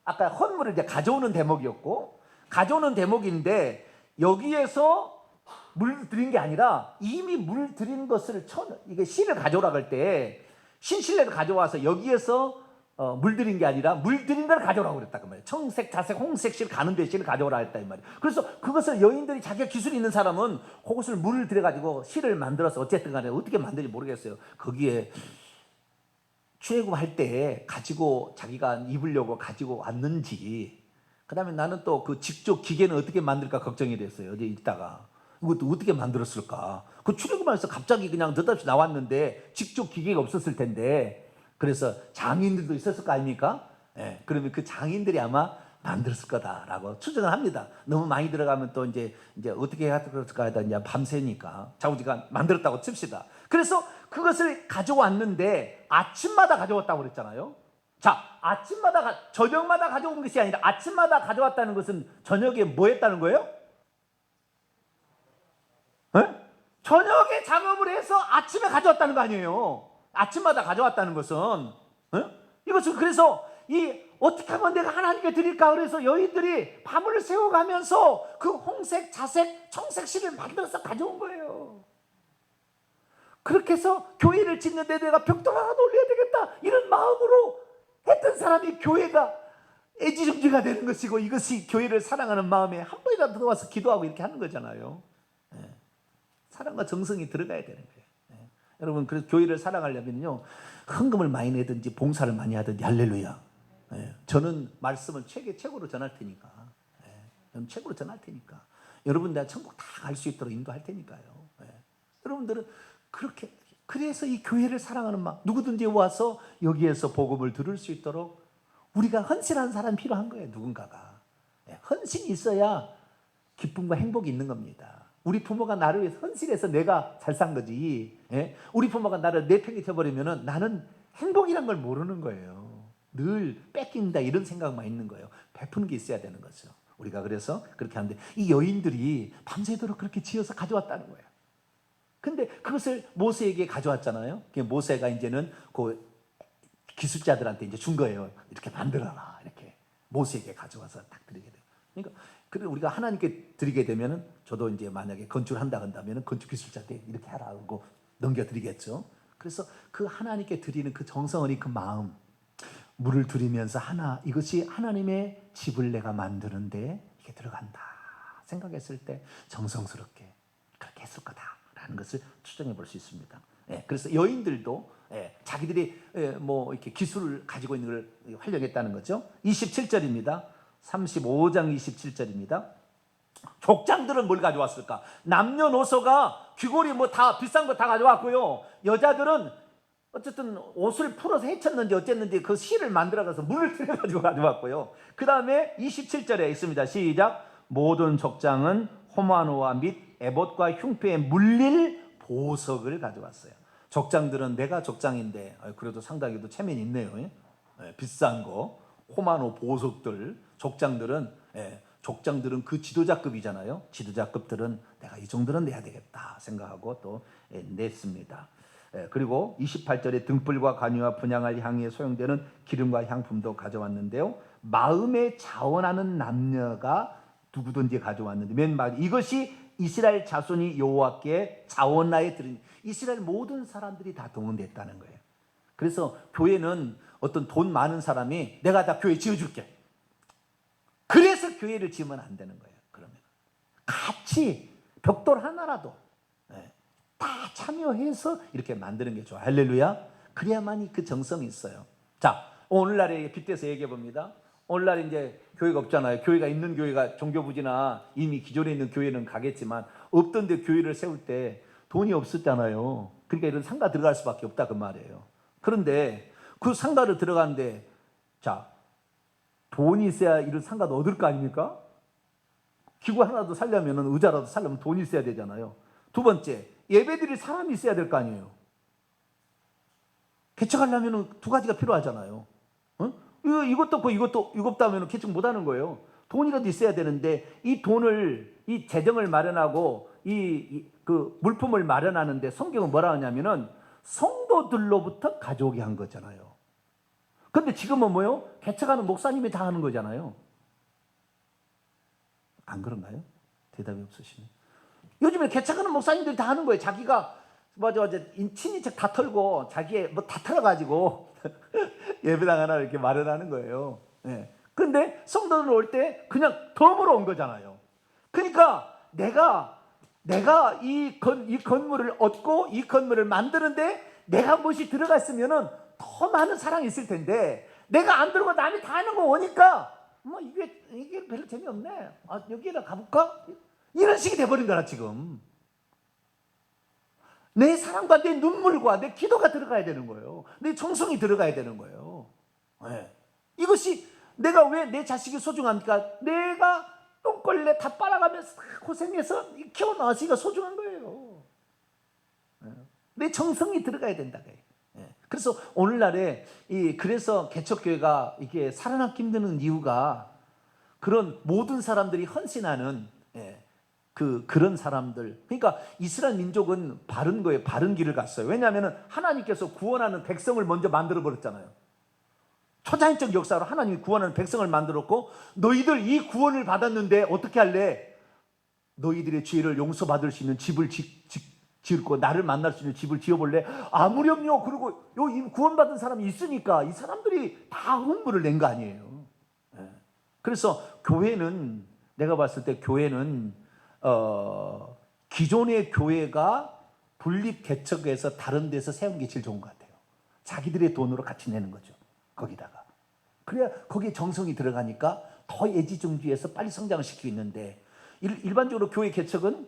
아까 헌물을 이제 가져오는 대목이었고 가져오는 대목인데 여기에서 물 들인 게 아니라 이미 물 들인 것을 이게 실을 가져오라고 할 때 신실내를 가져와서 여기에서 물 들인 게 아니라 물 들인 걸 가져오라고 그랬다 그 말이에요. 청색, 자색, 홍색 실 가는 데 실을 가져오라 했다 이 말이에요. 그래서 그것을 여인들이 자기가 기술이 있는 사람은 그것을 물을 들여가지고 실을 만들어서 어쨌든 간에 어떻게 만드는지 모르겠어요. 거기에 출애굽할 때 가지고 자기가 입으려고 가지고 왔는지 그 다음에 나는 또 그 직접 기계는 어떻게 만들까 걱정이 됐어요. 어제 읽다가 이것도 어떻게 만들었을까. 그 출애굽하면서 갑자기 그냥 느닷없이 나왔는데 직접 기계가 없었을 텐데 그래서 장인들도 있었을 거 아닙니까? 그러면 그 장인들이 아마 만들었을 거다라고 추정을 합니다. 너무 많이 들어가면 또 이제 어떻게 했을까 하다 이제 밤새니까 자우지가 만들었다고 칩시다. 그래서 그것을 가져왔는데 아침마다 가져왔다고 그랬잖아요. 자, 저녁마다 가져온 것이 아니라 아침마다 가져왔다는 것은 저녁에 뭐 했다는 거예요? 에? 저녁에 작업을 해서 아침에 가져왔다는 거 아니에요. 아침마다 가져왔다는 것은, 이것은 그래서 어떻게 하면 내가 하나님께 드릴까 그래서 여인들이 밤을 새워가면서 그 홍색, 자색, 청색 실을 만들어서 가져온 거예요. 그렇게 해서 교회를 짓는데 내가 벽돌 하나 올려야 되겠다 이런 마음으로 했던 사람이 교회가 애지중지가 되는 것이고, 이것이 교회를 사랑하는 마음에 한 번이라도 들어와서 기도하고 이렇게 하는 거잖아요. 사랑과 정성이 들어가야 되는 거예요. 여러분, 그래서 교회를 사랑하려면요, 헌금을 많이 내든지 봉사를 많이 하든지, 할렐루야. 저는 말씀을 최고로 전할 테니까, 저는 최고로 전할 테니까, 여러분 내가 천국 다 갈 수 있도록 인도할 테니까요. 여러분들은 그렇게, 그래서 이 교회를 사랑하는 마음, 누구든지 와서 여기에서 복음을 들을 수 있도록 우리가 헌신하는 사람이 필요한 거예요. 누군가가 헌신이 있어야 기쁨과 행복이 있는 겁니다. 우리 부모가 나를 위해서 헌신해서 내가 잘 산 거지. 우리 부모가 나를 내팽개쳐버리면 나는 행복이란 걸 모르는 거예요. 늘 뺏긴다 이런 생각만 있는 거예요. 베푸는 게 있어야 되는 거죠. 우리가 그래서 그렇게 하는데, 이 여인들이 밤새도록 그렇게 지어서 가져왔다는 거예요. 근데 그것을 모세에게 가져왔잖아요. 모세가 이제는 그 기술자들한테 이제 준 거예요. 이렇게 만들어라. 이렇게 모세에게 가져와서 딱 드리게 돼요. 그러니까 우리가 하나님께 드리게 되면은, 저도 이제 만약에 건축을 한다 한다면 건축 기술자한테 이렇게 하라 하고 넘겨드리겠죠. 그래서 그 하나님께 드리는 그 정성 어린 그 마음, 물을 드리면서 이것이 하나님의 집을 내가 만드는데 이게 들어간다 생각했을 때 정성스럽게 그렇게 했을 거다라는 것을 추정해 볼 수 있습니다. 그래서 여인들도 자기들이 뭐 이렇게 기술을 가지고 있는 걸 활용했다는 거죠. 27절입니다. 35장 27절입니다. 족장들은 뭘 가져왔을까? 남녀노소가 귀걸이 뭐 다 비싼 거 다 가져왔고요. 여자들은 어쨌든 옷을 풀어서 헤쳤는지 어쨌는지 그 실을 만들어가서 물을 들여가지고 가져왔고요. 그 다음에 27절에 있습니다. 시작. 모든 족장은 호마노와 및 에봇과 흉패에 물릴 보석을 가져왔어요. 족장들은, 내가 족장인데 그래도 상당히 또 체면이 있네요. 비싼 거, 호마노 보석들. 족장들은 그 지도자급이잖아요. 지도자급들은 내가 이 정도는 내야 되겠다 생각하고 또 냈습니다. 그리고 28절에 등불과 관유와 분향할 향에 소용되는 기름과 향품도 가져왔는데요. 마음에 자원하는 남녀가 누구든지 가져왔는데, 맨 마지막, 이것이 이스라엘 자손이 여호와께 자원하에 드린, 이스라엘 모든 사람들이 다 동원됐다는 거예요. 그래서 교회는 어떤 돈 많은 사람이 내가 다 교회 지어줄게, 그래서 교회를 지으면 안 되는 거예요. 그러면 같이 벽돌 하나라도 다 참여해서 이렇게 만드는 게 좋아요. 할렐루야. 그래야만이 그 정성이 있어요. 자, 오늘날에 빗대서 얘기해 봅니다. 오늘날 이제 교회가 없잖아요. 교회가 있는 교회가 종교부지나 이미 기존에 있는 교회는 가겠지만, 없던 데 교회를 세울 때 돈이 없었잖아요. 그러니까 이런 상가 들어갈 수밖에 없다 그 말이에요. 그런데 그 상가를 들어가는데, 자, 돈이 있어야 이런 상가도 얻을 거 아닙니까? 기구 하나도 살려면, 의자라도 살려면 돈이 있어야 되잖아요. 두 번째, 예배드릴 사람이 있어야 될 거 아니에요. 개척하려면 두 가지가 필요하잖아요. 이것도 없고 이것도 하면 개척 못 하는 거예요. 돈이라도 있어야 되는데, 이 돈을, 이 재정을 마련하고 그 물품을 마련하는데 성경은 뭐라 하냐면은 성도들로부터 가져오게 한 거잖아요. 근데 지금은 뭐요? 개척하는 목사님이 다 하는 거잖아요. 안 그런가요? 대답이 없으시네. 요즘에 개척하는 목사님들이 다 하는 거예요. 자기가 친인척 다 털고 자기의 뭐 다 털어가지고 예배당 하나 이렇게 마련하는 거예요. 근데 성도들 올 때 그냥 덤으로 온 거잖아요. 그러니까 내가 이 건물을 얻고 이 건물을 만드는데 내가 무엇이 들어갔으면은 더 많은 사랑이 있을 텐데, 내가 안 들어가 남이 다 하는 거 오니까 뭐 이게 별로 재미없네. 여기다 가볼까? 이런 식이 돼버린 거라 지금. 내 사랑과 내 눈물과 내 기도가 들어가야 되는 거예요. 내 정성이 들어가야 되는 거예요. 이것이, 내가 왜 내 자식이 소중합니까? 내가 똥걸레 다 빨아가면서 고생해서 키워나왔으니까 소중한 거예요. 내 정성이 들어가야 된다. 그래서 오늘날에 그래서 개척교회가 이게 살아남기 힘든 이유가 그런 모든 사람들이 헌신하는 그런 사람들. 그러니까 이스라엘 민족은 바른 거예요. 바른 길을 갔어요. 왜냐하면 하나님께서 구원하는 백성을 먼저 만들어 버렸잖아요. 초자연적 역사로 하나님이 구원하는 백성을 만들었고, 너희들 이 구원을 받았는데 어떻게 할래? 너희들의 죄를 용서받을 수 있는 집을 지을고 나를 만날 수 있는 집을 지어볼래? 아무렴요. 그리고 이 구원받은 사람이 있으니까 이 사람들이 다 헌물을 낸 거 아니에요. 그래서 교회는, 내가 봤을 때 교회는 기존의 교회가 분립 개척해서 다른 데서 세운 게 제일 좋은 것 같아요. 자기들의 돈으로 같이 내는 거죠. 거기다가. 그래야 거기에 정성이 들어가니까 더 애지중지해서 빨리 성장을 시키고 있는데, 일반적으로 교회 개척은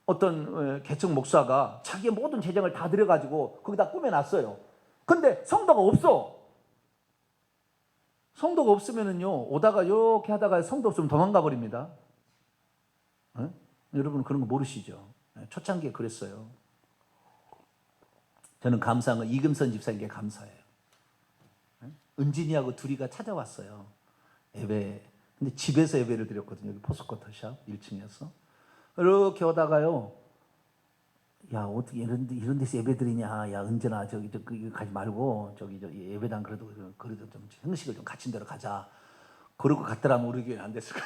어떤 개척 목사가 자기의 모든 재정을 다 들여가지고 거기다 꾸며놨어요. 근데 성도가 없어. 성도가 없으면은요, 오다가 이렇게 하다가 성도 없으면 도망가 버립니다. 여러분 그런 거 모르시죠? 초창기에 그랬어요. 저는 감사한 건 이금선 집사님께 감사해요. 은진이하고 둘이가 찾아왔어요. 예배. 근데 집에서 예배를 드렸거든요. 여기 포스코터샵 1층에서. 이렇게 오다가요, 야, 어떻게 이런 데서 예배 드리냐? 야, 은진아, 저기 가지 말고, 저기 예배당 그래도 좀 형식을 좀 갖춘 데로 가자. 그러고 갔더라면 우리 교회는 안 됐을 거야.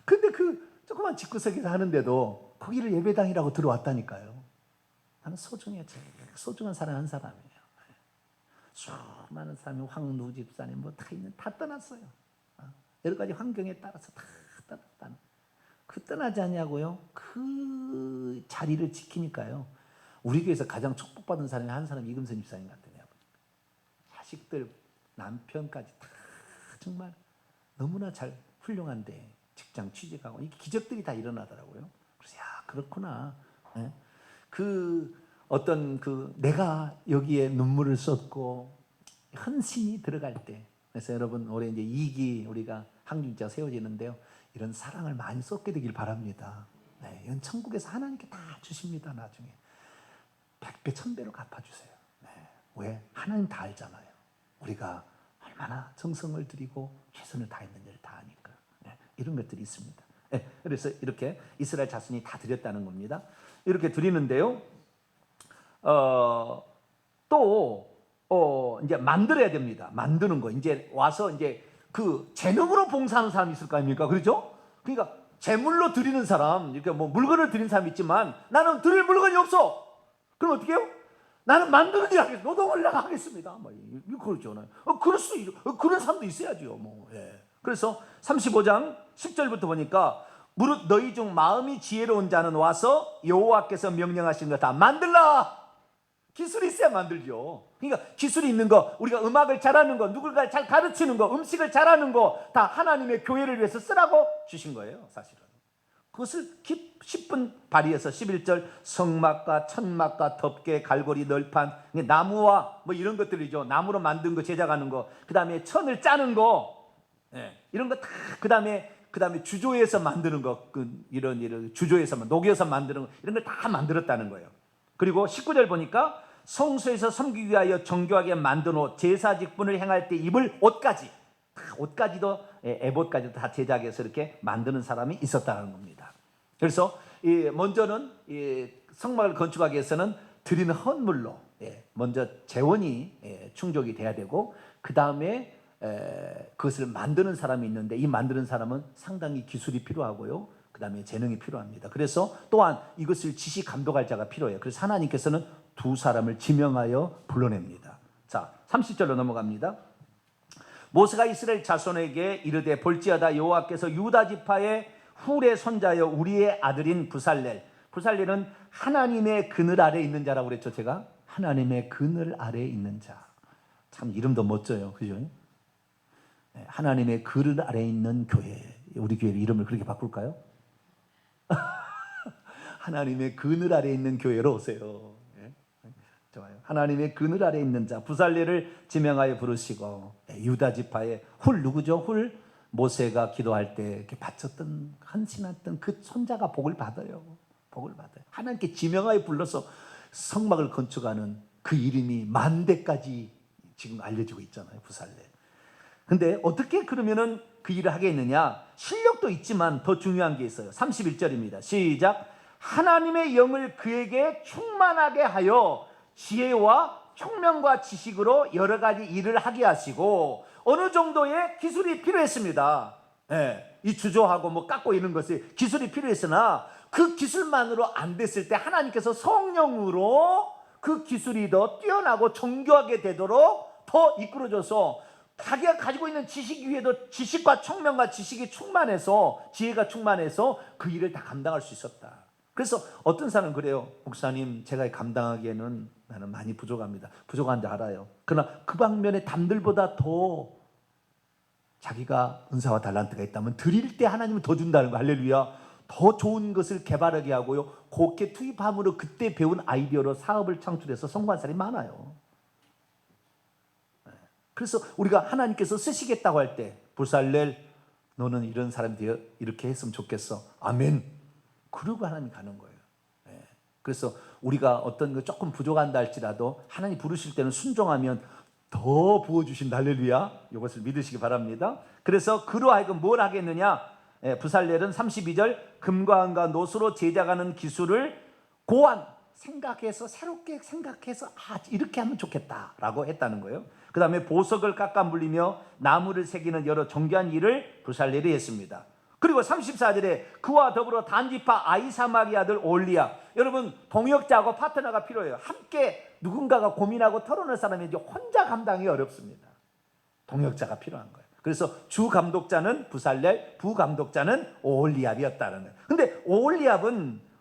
근데 그 조그만 집구석에서 하는데도 거기를 예배당이라고 들어왔다니까요. 나는 소중해, 소중한 사람 한 사람이에요. 수많은 사람이 황누 집사님 다 떠났어요. 여러 가지 환경에 따라서 다 떠났다는. 떠나지 않냐고요? 그 자리를 지키니까요. 우리 교회에서 가장 축복받은 사람이 한 사람이 이금선 집사님 같더라고요. 자식들, 남편까지 다 정말 너무나 잘 훌륭한데 직장 취직하고 이게 기적들이 다 일어나더라고요. 그래서 야, 그렇구나. 내가 여기에 눈물을 쏟고 헌신이 들어갈 때, 그래서 여러분 올해 이제 2기 우리가 항중자 세워지는데요. 이런 사랑을 많이 쏟게 되길 바랍니다. 이건 천국에서 하나님께 다 주십니다. 나중에 100배 1000배로 갚아주세요. 왜? 하나님 다 알잖아요. 우리가 얼마나 정성을 들이고 최선을 다했는지를 다 아니까. 이런 것들이 있습니다. 그래서 이렇게 이스라엘 자손이 다 드렸다는 겁니다. 이렇게 드리는데요. 이제 만들어야 됩니다. 만드는 거. 이제 와서 이제 그 재능으로 봉사하는 사람이 있을 거 아닙니까? 그렇죠? 그러니까 재물로 드리는 사람, 이렇게 뭐 물건을 드리는 사람이 있지만 나는 드릴 물건이 없어. 그럼 어떻게 해요? 나는 만드는 일 하겠습니다. 노동을 내가 하겠습니다. 뭐 그렇죠. 그런 사람도 있어야죠. 그래서 35장 10절부터 보니까 무릇 너희 중 마음이 지혜로운 자는 와서 여호와께서 명령하신 거 다 만들라. 기술이 있어야 만들죠. 그러니까 기술이 있는 거, 우리가 음악을 잘하는 거, 누굴가 잘 가르치는 거, 음식을 잘하는 거 다 하나님의 교회를 위해서 쓰라고 주신 거예요. 사실은 그것을 10분 발휘해서 11절 성막과 천막과 덮개, 갈고리, 널판, 나무와 뭐 이런 것들이죠. 나무로 만든 거 제작하는 거, 그 다음에 천을 짜는 거, 이런 거 다, 그 다음에 주조에서 만드는 거, 이런 주조에서 녹여서 만드는 거, 이런 걸 다 만들었다는 거예요. 그리고 19절 보니까 성소에서 섬기기 위하여 정교하게 만든 옷, 제사 직분을 행할 때 입을 옷까지도 에봇까지도 다 제작해서 이렇게 만드는 사람이 있었다는 겁니다. 그래서 먼저는 성막을 건축하기 위해서는 드리는 헌물로 먼저 재원이 충족이 돼야 되고, 그 다음에 그것을 만드는 사람이 있는데, 이 만드는 사람은 상당히 기술이 필요하고요, 그 다음에 재능이 필요합니다. 그래서 또한 이것을 지시 감독할 자가 필요해요. 그래서 하나님께서는 두 사람을 지명하여 불러냅니다. 자, 30절로 넘어갑니다. 모세가 이스라엘 자손에게 이르되 볼지어다 여호와께서 유다 지파의 훌의 손자여 우리의 아들인 부살렐은 하나님의 그늘 아래에 있는 자라고 그랬죠. 제가 하나님의 그늘 아래에 있는 자. 참 이름도 멋져요. 그죠? 하나님의 그늘 아래에 있는 교회. 우리 교회 이름을 그렇게 바꿀까요? 하나님의 그늘 아래에 있는 교회로 오세요. 좋아요. 하나님의 그늘 아래에 있는 자 부살렐을 지명하여 부르시고, 유다 지파의 훌, 누구죠? 훌, 모세가 기도할 때 이렇게 바쳤던, 헌신했던 그 손자가 복을 받아요. 복을 받아요. 하나님께 지명하여 불러서 성막을 건축하는 그 이름이 만대까지 지금 알려지고 있잖아요. 부살렐. 근데 어떻게 그러면은 그 일을 하겠느냐? 실력도 있지만 더 중요한 게 있어요. 31절입니다. 시작. 하나님의 영을 그에게 충만하게 하여 지혜와 총명과 지식으로 여러 가지 일을 하게 하시고, 어느 정도의 기술이 필요했습니다. 예, 이 주조하고 뭐 깎고 이런 것이 기술이 필요했으나 그 기술만으로 안 됐을 때 하나님께서 성령으로 그 기술이 더 뛰어나고 정교하게 되도록 더 이끌어줘서 자기가 가지고 있는 지식 위에도 지식과 총명과 지식이 충만해서, 지혜가 충만해서 그 일을 다 감당할 수 있었다. 그래서 어떤 사람은 그래요. 목사님, 제가 감당하기에는 나는 많이 부족합니다. 부족한 줄 알아요. 그러나 그 방면에 남들보다 더 자기가 은사와 달란트가 있다면 드릴 때 하나님은 더 준다는 거. 할렐루야. 더 좋은 것을 개발하게 하고요, 곱게 투입함으로 그때 배운 아이디어로 사업을 창출해서 성공한 사람이 많아요. 그래서 우리가 하나님께서 쓰시겠다고 할 때, 부살렐, 너는 이런 사람이 되어 이렇게 했으면 좋겠어. 아멘. 그러고 하나님 가는 거예요. 그래서 우리가 어떤 거 조금 부족한다 할지라도 하나님 부르실 때는 순종하면 더 부어주신다. 할렐루야. 이것을 믿으시기 바랍니다. 그래서 그로 하여금 뭘 하겠느냐? 부살렐은 32절, 금과 은과 노수로 제작하는 기술을 고안 생각해서, 새롭게 생각해서 이렇게 하면 좋겠다라고 했다는 거예요. 그 다음에 보석을 깎아 물리며 나무를 새기는 여러 정교한 일을 부살렐이 했습니다. 그리고 34절에 그와 더불어 단지파 아히사막의 아들 올리압. 여러분, 동역자하고 파트너가 필요해요. 함께 누군가가 고민하고 털어낼 사람이 이제 혼자 감당이 어렵습니다. 동역자가 필요한 거예요. 그래서 주 감독자는 부살렐, 부감독자는 올리압이었다는 거예요. 근데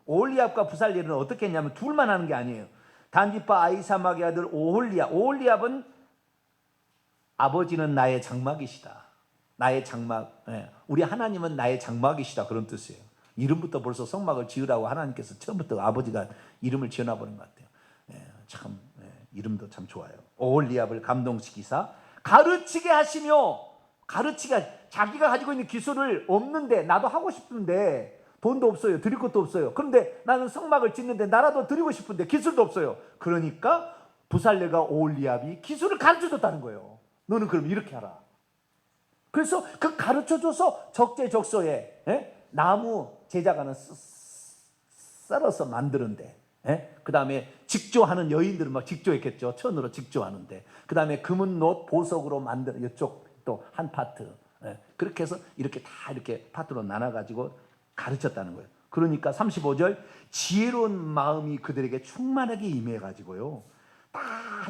올리압과 부살렐은 어떻게 했냐면 둘만 하는 게 아니에요. 단지파 아히사막의 아들 올리압은 아버지는 나의 장막이시다. 나의 장막. 우리 하나님은 나의 장막이시다, 그런 뜻이에요. 이름부터 벌써 성막을 지으라고 하나님께서 처음부터 아버지가 이름을 지어놔버린 것 같아요. 참, 이름도 참 좋아요. 올리압을 감동시키사 가르치게 하시며, 자기가 가지고 있는 기술을 없는데, 나도 하고 싶은데 돈도 없어요. 드릴 것도 없어요. 그런데 나는 성막을 짓는데 나라도 드리고 싶은데 기술도 없어요. 그러니까 부살렐과 올리압이 기술을 가르쳐줬다는 거예요. 너는 그럼 이렇게 하라. 그래서 그 가르쳐줘서 적재적소에 나무 제작하는 썰어서 만드는데, 그 다음에 직조하는 여인들은 막 직조했겠죠. 천으로 직조하는데, 그 다음에 금은 놋 보석으로 만드는 이쪽 또 한 파트, 그렇게 해서 이렇게 다 이렇게 파트로 나눠가지고 가르쳤다는 거예요. 그러니까 35절, 지혜로운 마음이 그들에게 충만하게 임해가지고요, 다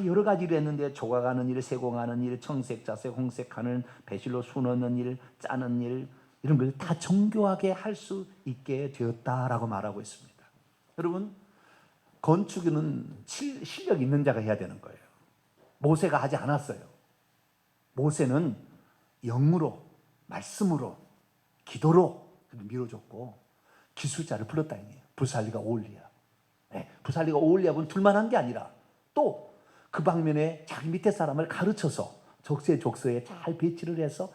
여러 가지 일을 했는데, 조각하는 일, 세공하는 일, 청색, 자색, 홍색하는, 배실로 수놓는 일, 짜는 일, 이런 걸 다 정교하게 할 수 있게 되었다라고 말하고 있습니다. 여러분, 건축은 실력 있는 자가 해야 되는 거예요. 모세가 하지 않았어요. 모세는 영으로, 말씀으로, 기도로 밀어줬고 기술자를 불렀다 이거예요. 부살리가 올리압. 부살리가 올리압은 둘만 한 게 아니라 또 그 방면에 자기 밑에 사람을 가르쳐서 적재적소에 잘 배치를 해서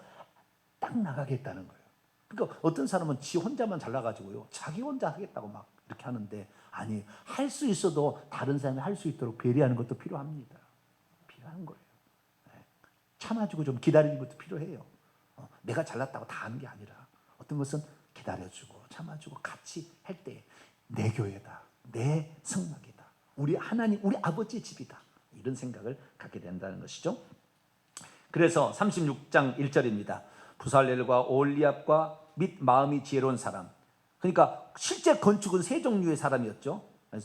딱 나가게 했다는 거예요. 그러니까 어떤 사람은 지 혼자만 잘나가지고요, 자기 혼자 하겠다고 막 이렇게 하는데, 아니, 할 수 있어도 다른 사람이 할 수 있도록 배려하는 것도 필요합니다. 필요한 거예요. 참아주고 좀 기다리는 것도 필요해요. 내가 잘났다고 다 하는 게 아니라 어떤 것은 기다려주고 참아주고 같이 할 때 내 교회다, 내 성막이다, 우리 하나님, 우리 아버지의 집이다, 이런 생각을 갖게 된다는 것이죠. 그래서 36장 1절입니다. 부살렐과 올리압과 및 마음이 지혜로운 사람. 그러니까 실제 건축은 세 종류의 사람이었죠.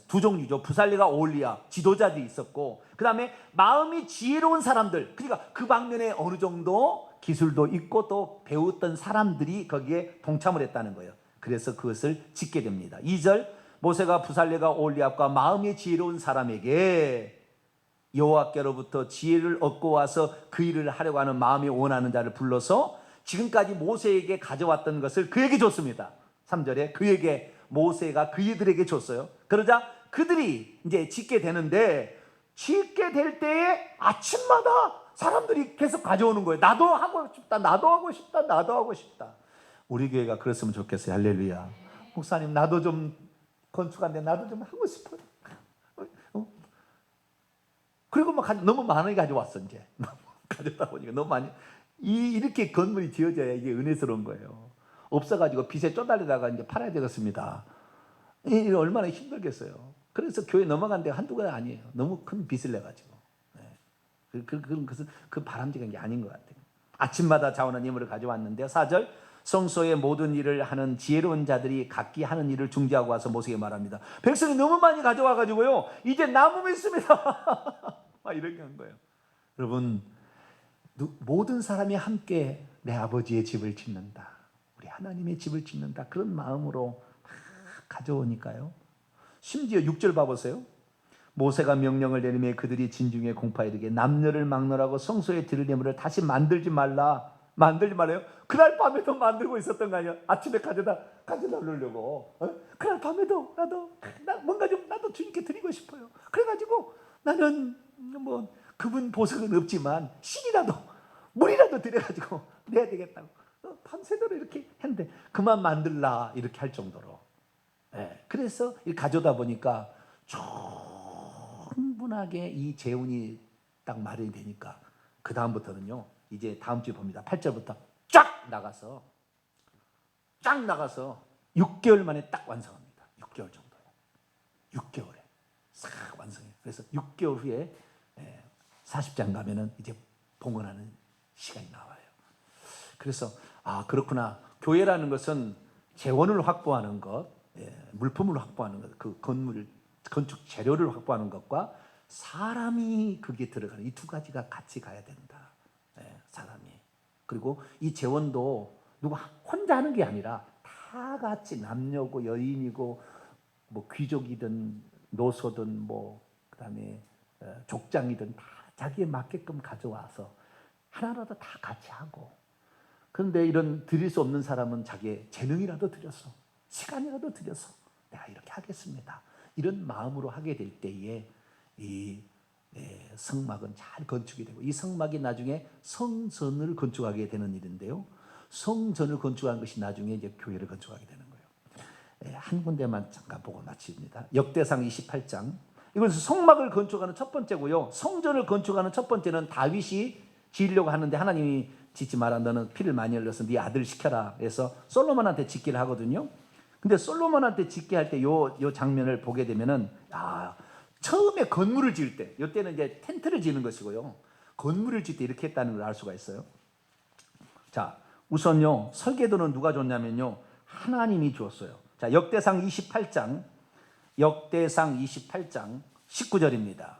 두 종류죠. 부살렐과 올리압, 지도자들이 있었고, 그 다음에 마음이 지혜로운 사람들, 그러니까 그 방면에 어느 정도 기술도 있고 또 배웠던 사람들이 거기에 동참을 했다는 거예요. 그래서 그것을 짓게 됩니다. 2절, 모세가 부살렐과 올리압과 마음이 지혜로운 사람에게 여호와께로부터 지혜를 얻고 와서 그 일을 하려고 하는 마음이 원하는 자를 불러서 지금까지 모세에게 가져왔던 것을 그에게 줬습니다. 3절에 그에게, 모세가 그들에게 줬어요. 그러자 그들이 이제 짓게 되는데, 짓게 될 때에 아침마다 사람들이 계속 가져오는 거예요. 나도 하고 싶다, 나도 하고 싶다, 나도 하고 싶다. 우리 교회가 그랬으면 좋겠어요. 할렐루야. 목사님, 나도 좀 건축한데 나도 좀 하고 싶어요. 그리고 막 너무 많이 가져왔어 이제. 가져다 보니까 너무 많이. 이렇게 건물이 지어져야 이게 은혜스러운 거예요. 없어가지고 빚에 쪼달리다가 이제 팔아야 되겠습니다. 이 얼마나 힘들겠어요. 그래서 교회 넘어간 데가 한두가 아니에요. 너무 큰 빚을 내가지고. 그런 것은 그 바람직한 게 아닌 것 같아요. 아침마다 자원한 예물을 가져왔는데요. 4절, 성소의 모든 일을 하는 지혜로운 자들이 각기 하는 일을 중지하고 와서 모세에게 말합니다. 백성이 너무 많이 가져와가지고요, 이제 남으면 있습니다. 막 이렇게 한 거예요. 여러분, 모든 사람이 함께 내 아버지의 집을 짓는다, 우리 하나님의 집을 짓는다, 그런 마음으로 가져오니까요. 심지어 6절 봐보세요. 모세가 명령을 내리며 그들이 진중에 공파에 이르게 남녀를 막론하고 성소에 드릴 예물을 다시 만들지 말아요. 그날 밤에도 만들고 있었던 거 아니야. 아침에 가져다 놓으려고. 그날 밤에도 뭔가 좀 나도 주님께 드리고 싶어요. 그래가지고 나는 뭐 그분 보석은 없지만 신이라도 물이라도 드려가지고 내야 되겠다고 밤새도록 이렇게 했는데 그만 만들라 이렇게 할 정도로. 그래서 가져다 보니까 충분하게 이 재운이 딱 마련이 되니까 그 다음부터는요, 이제 다음 주에 봅니다. 8절부터 쫙 나가서 6개월 만에 딱 완성합니다. 6개월 정도에. 6개월에 싹 완성해요. 그래서 6개월 후에 40장 가면은 이제 봉헌하는 시간이 나와요. 그래서 그렇구나. 교회라는 것은 재원을 확보하는 것, 물품을 확보하는 것, 그 건축 재료를 확보하는 것과 사람이 거기에 들어가는 이 두 가지가 같이 가야 된다. 사람이. 그리고 이 재원도 누가 혼자 하는 게 아니라 다 같이 남녀고 여인이고 뭐 귀족이든 노소든 뭐 그다음에 족장이든 다 자기에 맞게끔 가져와서 하나라도 다 같이 하고. 그런데 이런 드릴 수 없는 사람은 자기의 재능이라도 드려서 시간이라도 드려서 내가 이렇게 하겠습니다. 이런 마음으로 하게 될 때에 이 성막은 잘 건축이 되고, 이 성막이 나중에 성전을 건축하게 되는 일인데요. 성전을 건축한 것이 나중에 이제 교회를 건축하게 되는 거예요. 한 군데만 잠깐 보고 마칩니다. 역대상 28장. 이것은 성막을 건축하는 첫 번째고요. 성전을 건축하는 첫 번째는 다윗이 지으려고 하는데 하나님이 짓지 마라. 너는 피를 많이 흘려서 네 아들 시켜라. 그래서 솔로몬한테 짓기를 하거든요. 근데 솔로몬한테 짓게 할 때 요 장면을 보게 되면은 처음에 건물을 지을 때, 이때는 이제 텐트를 지는 것이고요. 건물을 지을 때 이렇게 했다는 걸 알 수가 있어요. 자, 우선요, 설계도는 누가 줬냐면요, 하나님이 주었어요. 자, 역대상 28장 19절입니다.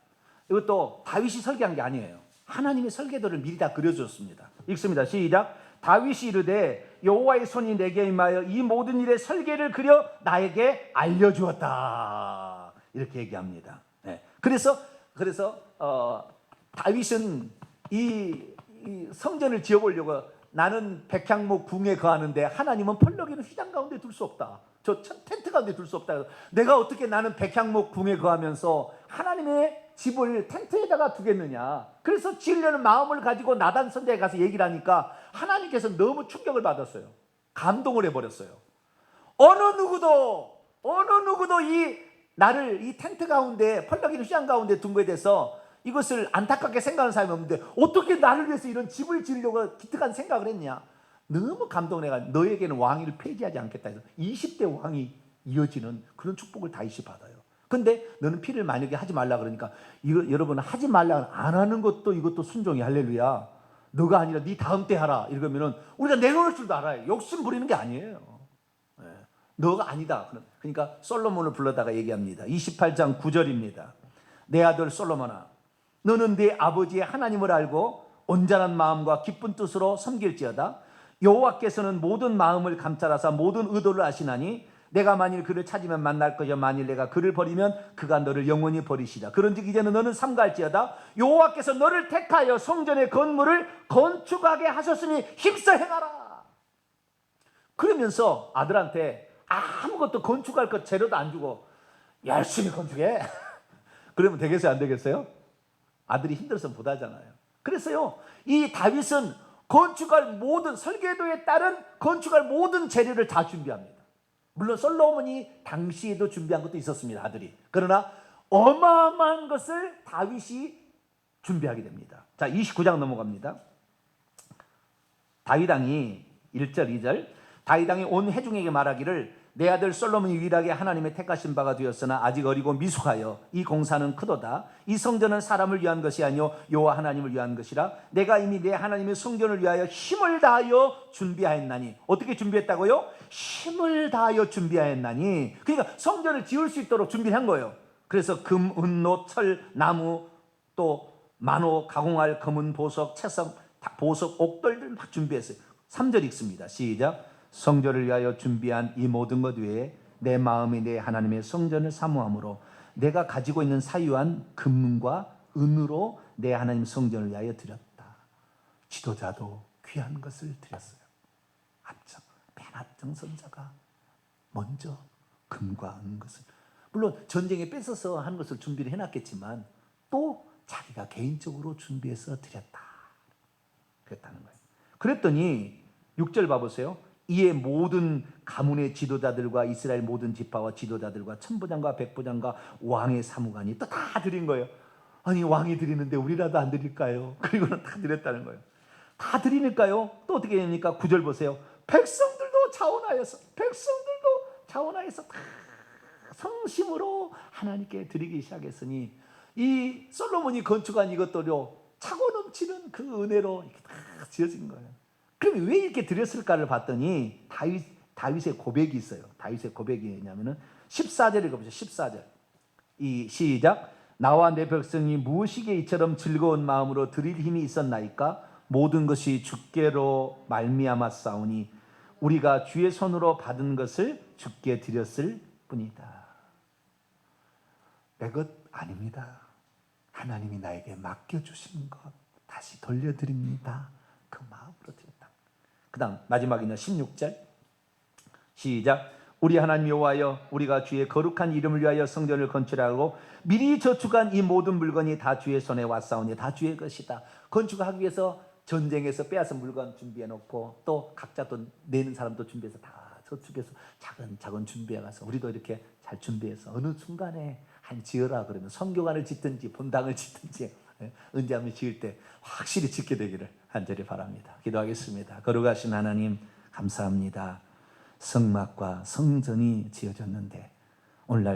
이것도 다윗이 설계한 게 아니에요. 하나님의 설계도를 미리 다 그려주었습니다. 읽습니다. 시작. 다윗이 이르되 여호와의 손이 내게 임하여 이 모든 일의 설계를 그려 나에게 알려주었다. 이렇게 얘기합니다. 그래서 다윗은 이 성전을 지어보려고, 나는 백향목 궁에 거하는데 하나님은 펄럭이는 휘장 가운데 둘 수 없다. 저 텐트 가운데 둘 수 없다. 내가 어떻게 나는 백향목 궁에 거하면서 하나님의 집을 텐트에다가 두겠느냐. 그래서 지으려는 마음을 가지고 나단 선자에 가서 얘기를 하니까 하나님께서 너무 충격을 받았어요. 감동을 해버렸어요. 어느 누구도 나를 이 텐트 가운데, 펄럭이는 휘장 가운데 둔 거에 대해서 이것을 안타깝게 생각하는 사람이 없는데 어떻게 나를 위해서 이런 집을 지으려고 기특한 생각을 했냐. 너무 감동을 해가지고 너에게는 왕위를 폐지하지 않겠다 해서 20대 왕이 이어지는 그런 축복을 다윗이 받아요. 근데 너는 피를 만약에 하지 말라 그러니까, 이거 여러분, 하지 말라 안 하는 것도 이것도 순종이 할렐루야. 너가 아니라 네 다음 때 하라 이러면은 우리가 내놓을 줄도 알아요. 욕심 부리는 게 아니에요. 너가 아니다. 그러니까 솔로몬을 불러다가 얘기합니다. 28장 9절입니다. 내 아들 솔로몬아, 너는 네 아버지의 하나님을 알고 온전한 마음과 기쁜 뜻으로 섬길지어다. 여호와께서는 모든 마음을 감찰하사 모든 의도를 아시나니 내가 만일 그를 찾으면 만날 것이요 만일 내가 그를 버리면 그가 너를 영원히 버리시라. 그런즉 이제는 너는 삼가할지어다. 여호와께서 너를 택하여 성전의 건물을 건축하게 하셨으니 힘써 행하라. 그러면서 아들한테 아무것도 건축할 것 재료도 안 주고 열심히 건축해. 그러면 되겠어요, 안 되겠어요? 아들이 힘들어서 못하잖아요. 그래서요, 이 다윗은 건축할 모든, 설계도에 따른 건축할 모든 재료를 다 준비합니다. 물론 솔로몬이 당시에도 준비한 것도 있었습니다, 아들이. 그러나 어마어마한 것을 다윗이 준비하게 됩니다. 자, 29장 넘어갑니다. 다윗 왕이 1절 2절 다윗 왕이 온 회중에게 말하기를 내 아들 솔로몬이 유일하게 하나님의 택하신 바가 되었으나 아직 어리고 미숙하여 이 공사는 크도다. 이 성전은 사람을 위한 것이 아니요 여호와 하나님을 위한 것이라. 내가 이미 내 하나님의 성전을 위하여 힘을 다하여 준비하였나니. 어떻게 준비했다고요? 힘을 다하여 준비하였나니. 그러니까 성전을 지을 수 있도록 준비를 한 거예요. 그래서 금, 은, 노, 철, 나무, 또 만호, 가공할 금은 보석, 채석, 보석, 옥돌들 막 준비했어요. 3절 읽습니다. 시작. 성전을 위하여 준비한 이 모든 것 외에 내 마음이 내 하나님의 성전을 사모함으로 내가 가지고 있는 사유한 금과 은으로 내 하나님 성전을 위하여 드렸다. 지도자도 귀한 것을 드렸어요. 맨 앞장 선자가 먼저 금과 은 것을, 물론 전쟁에 뺏어서 한 것을 준비를 해놨겠지만 또 자기가 개인적으로 준비해서 드렸다. 그랬다는 거예요. 그랬더니 6절 봐보세요. 이에 모든 가문의 지도자들과 이스라엘 모든 지파와 지도자들과 천부장과 백부장과 왕의 사무관이 또 다 드린 거예요. 아니, 왕이 드리는데 우리라도 안 드릴까요? 그리고는 다 드렸다는 거예요. 다 드리니까요. 또 어떻게 됩니까? 9절 보세요. 백성들도 자원하여서 다 성심으로 하나님께 드리기 시작했으니 이 솔로몬이 건축한 이것들로 차고 넘치는 그 은혜로 이렇게 다 지어진 거예요. 그럼 왜 이렇게 드렸을까를 봤더니 다윗의 고백이 있어요. 다윗의 고백이 뭐냐면은 14절 읽어보세요. 14절. 시작. 나와 내 백성이 무엇이기에 이처럼 즐거운 마음으로 드릴 힘이 있었나이까? 모든 것이 주께로 말미암아 싸우니 우리가 주의 손으로 받은 것을 주께 드렸을 뿐이다. 내 것 아닙니다. 하나님이 나에게 맡겨주신 것 다시 돌려드립니다. 그 마음으로 드렸다. 그 다음 마지막에는 16절. 시작. 우리 하나님 여호와여, 우리가 주의 거룩한 이름을 위하여 성전을 건축하고 미리 저축한 이 모든 물건이 다 주의 손에 왔사오니 다 주의 것이다. 건축하기 위해서 전쟁에서 빼앗은 물건 준비해놓고 또 각자 또 내는 사람도 준비해서 다 저축해서 차근차근 준비해가서 우리도 이렇게 잘 준비해서 어느 순간에 한 지어라 그러면 성교관을 짓든지 본당을 짓든지 언제 한번 지을 때 확실히 짓게 되기를 간절히 바랍니다. 기도하겠습니다. 거룩하신 하나님 감사합니다. 성막과 성전이 지어졌는데 오늘날